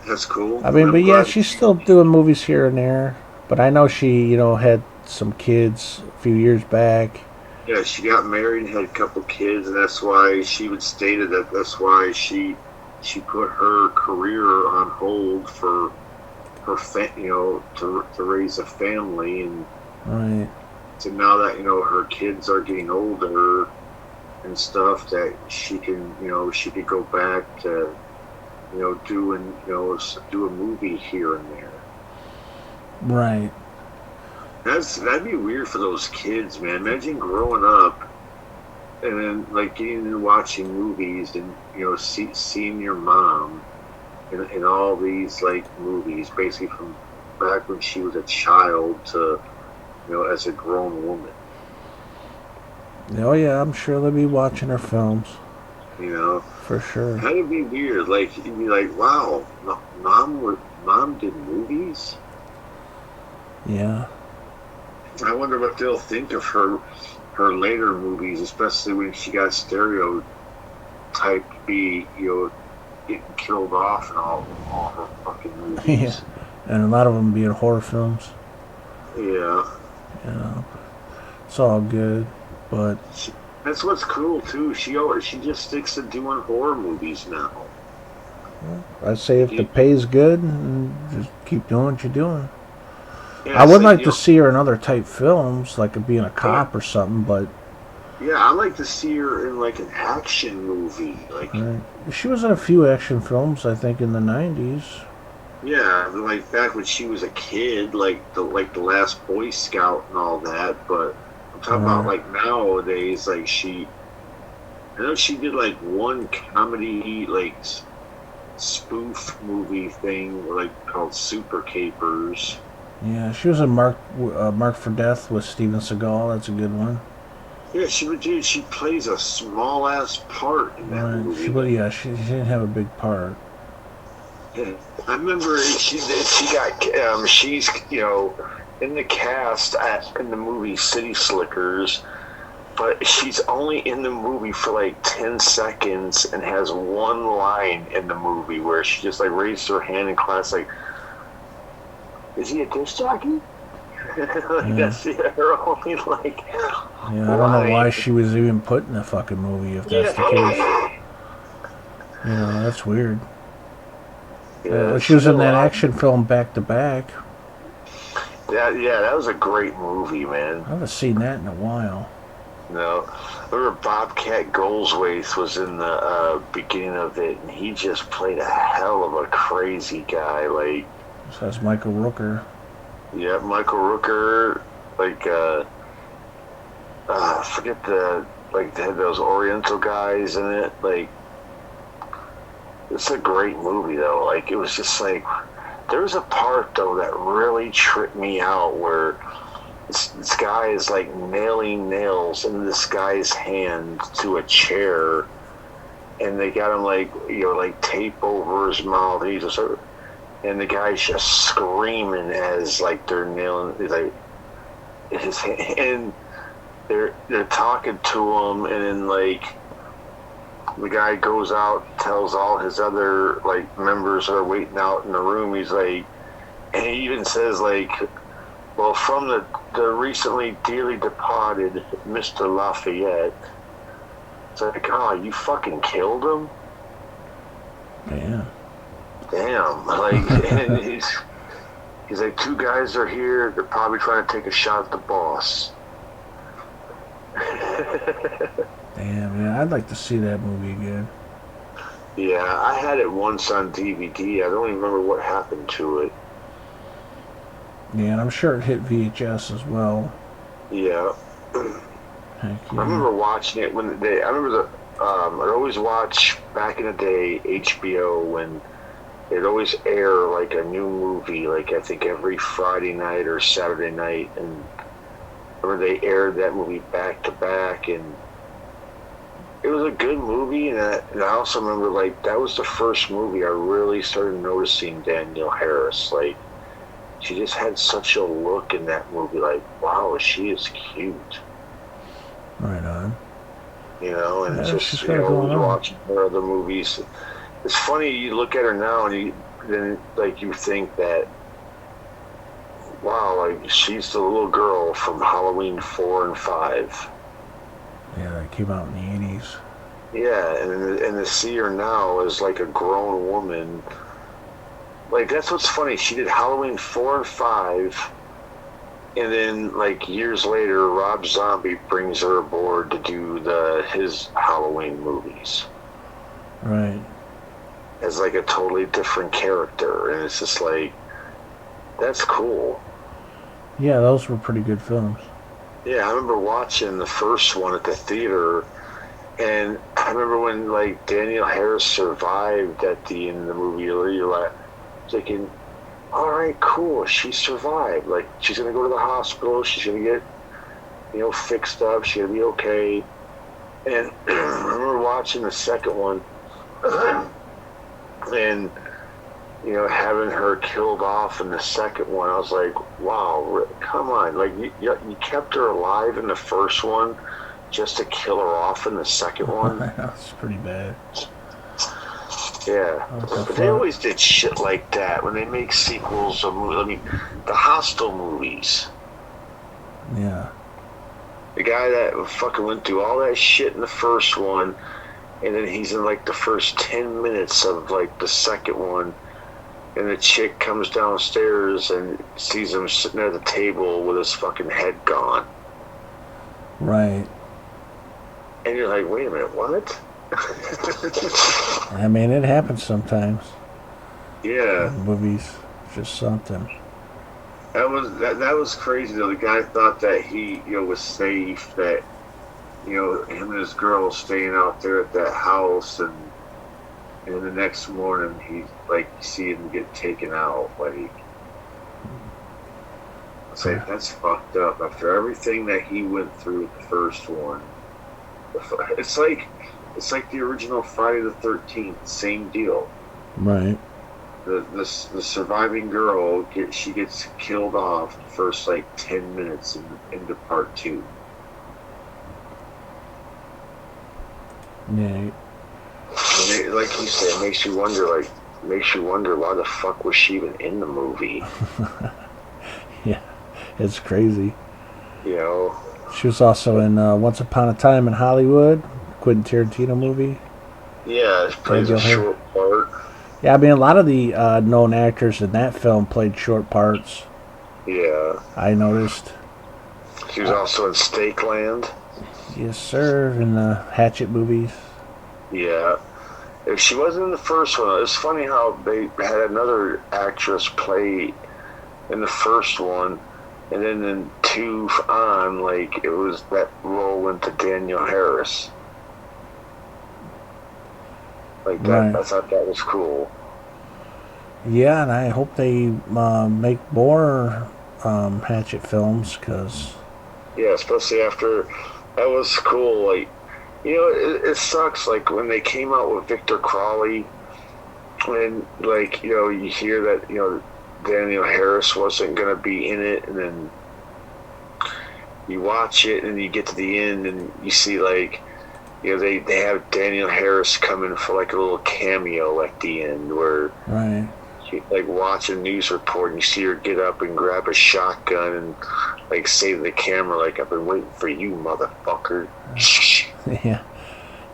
That's cool. I mean, I'm but yeah, glad- she's still doing movies here and there. But I know she, had some kids a few years back. Yeah, she got married and had a couple kids, and that's why she would stated that that's why she put her career on hold for her to raise a family, and Right. so now that her kids are getting older and stuff, that she can she could go back to do a movie here and there. Right. That'd be weird for those kids, man. Imagine growing up and then like getting and watching movies and seeing your mom in all these like movies, basically from back when she was a child to as a grown woman. Oh, yeah, I'm sure they'll be watching her films. How For sure. would be weird? Like you'd be like, wow, mom did movies. Yeah. I wonder what they'll think of her later movies, especially when she got stereotyped to be, getting killed off in all her fucking movies. Yeah. And a lot of them being horror films. Yeah. It's all good. But, That's what's cool too. She just sticks to doing horror movies now. I say if the pay's good, just keep doing what you're doing. Yeah, I would it's like to see her in other type films, like being a cop or something, but Yeah, I like to see her in like an action movie. Like she was in a few action films, I think, in the 90s. Yeah, like back when she was a kid, like the last Boy Scout and all that. But I'm talking about like nowadays. Like I know she did like one comedy like spoof movie thing like called Super Capers. Yeah, she was in Mark for Death with Steven Seagal. That's a good one. Yeah, she plays a small ass part in that Right. movie. She didn't have a big part. Yeah. I remember she's in the cast in the movie City Slickers, but she's only in the movie for like 10 seconds and has one line in the movie where she just like raised her hand in class like, is he a disc jockey? That's her only like. Yeah, I don't know why she was even put in the fucking movie if that's the case. That's weird. Yeah, she was in that action film Back to Back. That was a great movie, man. I haven't seen that in a while. No, I remember Bobcat Goldthwait was in the beginning of it, and he just played a hell of a crazy guy. Like, so that's Michael Rooker. Yeah, Michael Rooker. Like, I forget they had those Oriental guys in it. Like, it's a great movie though. Like, it was just like there was a part though that really tripped me out where this guy is like nailing nails in this guy's hand to a chair, and they got him like tape over his mouth. And the guy's just screaming as like they're nailing his hand, and they're talking to him, and then like the guy goes out, tells all his other like members that are waiting out in the room. He's like, and he even says like, well, from the recently dearly departed Mr. Lafayette. It's like, oh, you fucking killed him? Yeah. Damn. Like, and he's like, two guys are here. They're probably trying to take a shot at the boss. Damn, yeah, I'd like to see that movie again. Yeah, I had it once on DVD. I don't even remember what happened to it. Yeah, and I'm sure it hit VHS as well. Yeah. Heck yeah. I remember watching it I'd always watch back in the day HBO when they'd always air like a new movie, like I think every Friday night or Saturday night, and I remember they aired that movie back to back, and it was a good movie. And I also remember like that was the first movie I really started noticing Danielle Harris. Like, she just had such a look in that movie, like, wow, she is cute. Right on. And just watching her other movies. It's funny, you look at her now and you think that, wow, like she's the little girl from Halloween 4 and 5. Yeah, that came out in the 80s. Yeah, and to see her now as like a grown woman, like that's what's funny. She did Halloween 4 and 5, and then like years later, Rob Zombie brings her aboard to do his Halloween movies. Right. As like a totally different character, and it's just like, that's cool. Yeah, those were pretty good films. Yeah, I remember watching the first one at the theater, and I remember when like Danielle Harris survived at the end of the movie. You're like thinking, all right, cool, she survived. Like, she's gonna go to the hospital. She's gonna get fixed up. She's gonna be okay. And I remember watching the second one, and having her killed off in the second one. I was like, wow, come on. Like, you kept her alive in the first one just to kill her off in the second one. That's pretty bad. Yeah, but they always did shit like that when they make sequels of movies. I mean, the Hostel movies. Yeah. The guy that fucking went through all that shit in the first one, and then he's in like the first 10 minutes of like the second one, and the chick comes downstairs and sees him sitting at the table with his fucking head gone. Right. And you're like, wait a minute, what? I mean, it happens sometimes. Yeah, Movies, just something. that was crazy though. The guy thought that he was safe. That him and his girl staying out there at that house, and the next morning he like see him get taken out. Like it's like that's fucked up. After everything that he went through with the first one, it's like the original Friday the 13th. Same deal. Right. The surviving girl gets killed off the first like 10 minutes into part 2. Yeah. And like you said, it makes you wonder why the fuck was she even in the movie? Yeah, it's crazy. You know. She was also in Once Upon a Time in Hollywood, Quentin Tarantino movie. Yeah, it plays a short part. Yeah, I mean, a lot of the known actors in that film played short parts. Yeah. I noticed. She was also in Stakeland. Yes, sir, in the Hatchet movies. Yeah. If she wasn't in the first one, it's funny how they had another actress play in the first one, and then in 2 on, like, it was that role went to Daniel Harris. Like that, Right. I thought that was cool. Yeah, and I hope they make more Hatchet films, because... Yeah, especially after that was cool. Like, it sucks. Like when they came out with Victor Crowley, and like you hear that Daniel Harris wasn't gonna be in it, and then you watch it and you get to the end and you see like they have Daniel Harris come in for like a little cameo at the end where Right. you like watch a news report and you see her get up and grab a shotgun and like say to the camera like, I've been waiting for you, motherfucker. Yeah.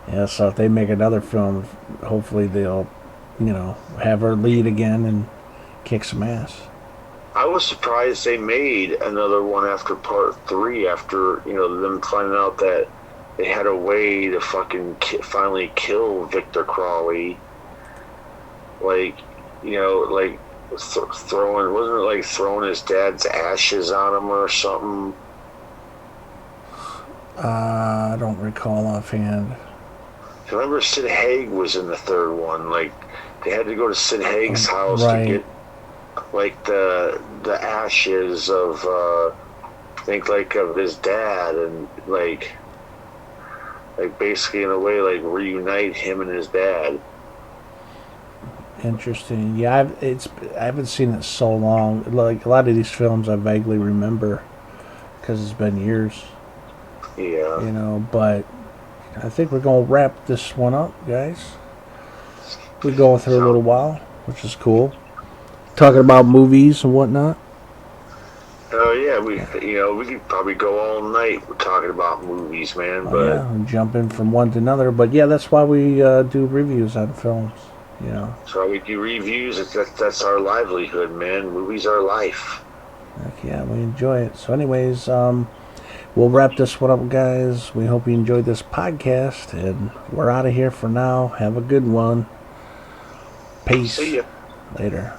Yeah, so if they make another film, hopefully they'll, have her lead again and kick some ass. I was surprised they made another one after part 3 after them finding out that they had a way to fucking finally kill Victor Crowley. Like like throwing, wasn't it like throwing his dad's ashes on him or something? I don't recall offhand. I remember Sid Haig was in the third one. Like they had to go to Sid Haig's house right. to get like the ashes of I think like of his dad, and like basically in a way like reunite him and his dad. Interesting. Yeah, I haven't seen it so long. Like a lot of these films, I vaguely remember because it's been years. Yeah. But I think we're gonna wrap this one up, guys. We're going through a little while, which is cool. Talking about movies and whatnot. Oh yeah, we could probably go all night talking about movies, man. But Yeah, and jumping from one to another. But yeah, that's why we do reviews on films. So we do reviews. That's our livelihood, man. Movies are life. Heck yeah, we enjoy it. So anyways, we'll wrap this one up, guys. We hope you enjoyed this podcast, and we're out of here for now. Have a good one. Peace. See ya. Later.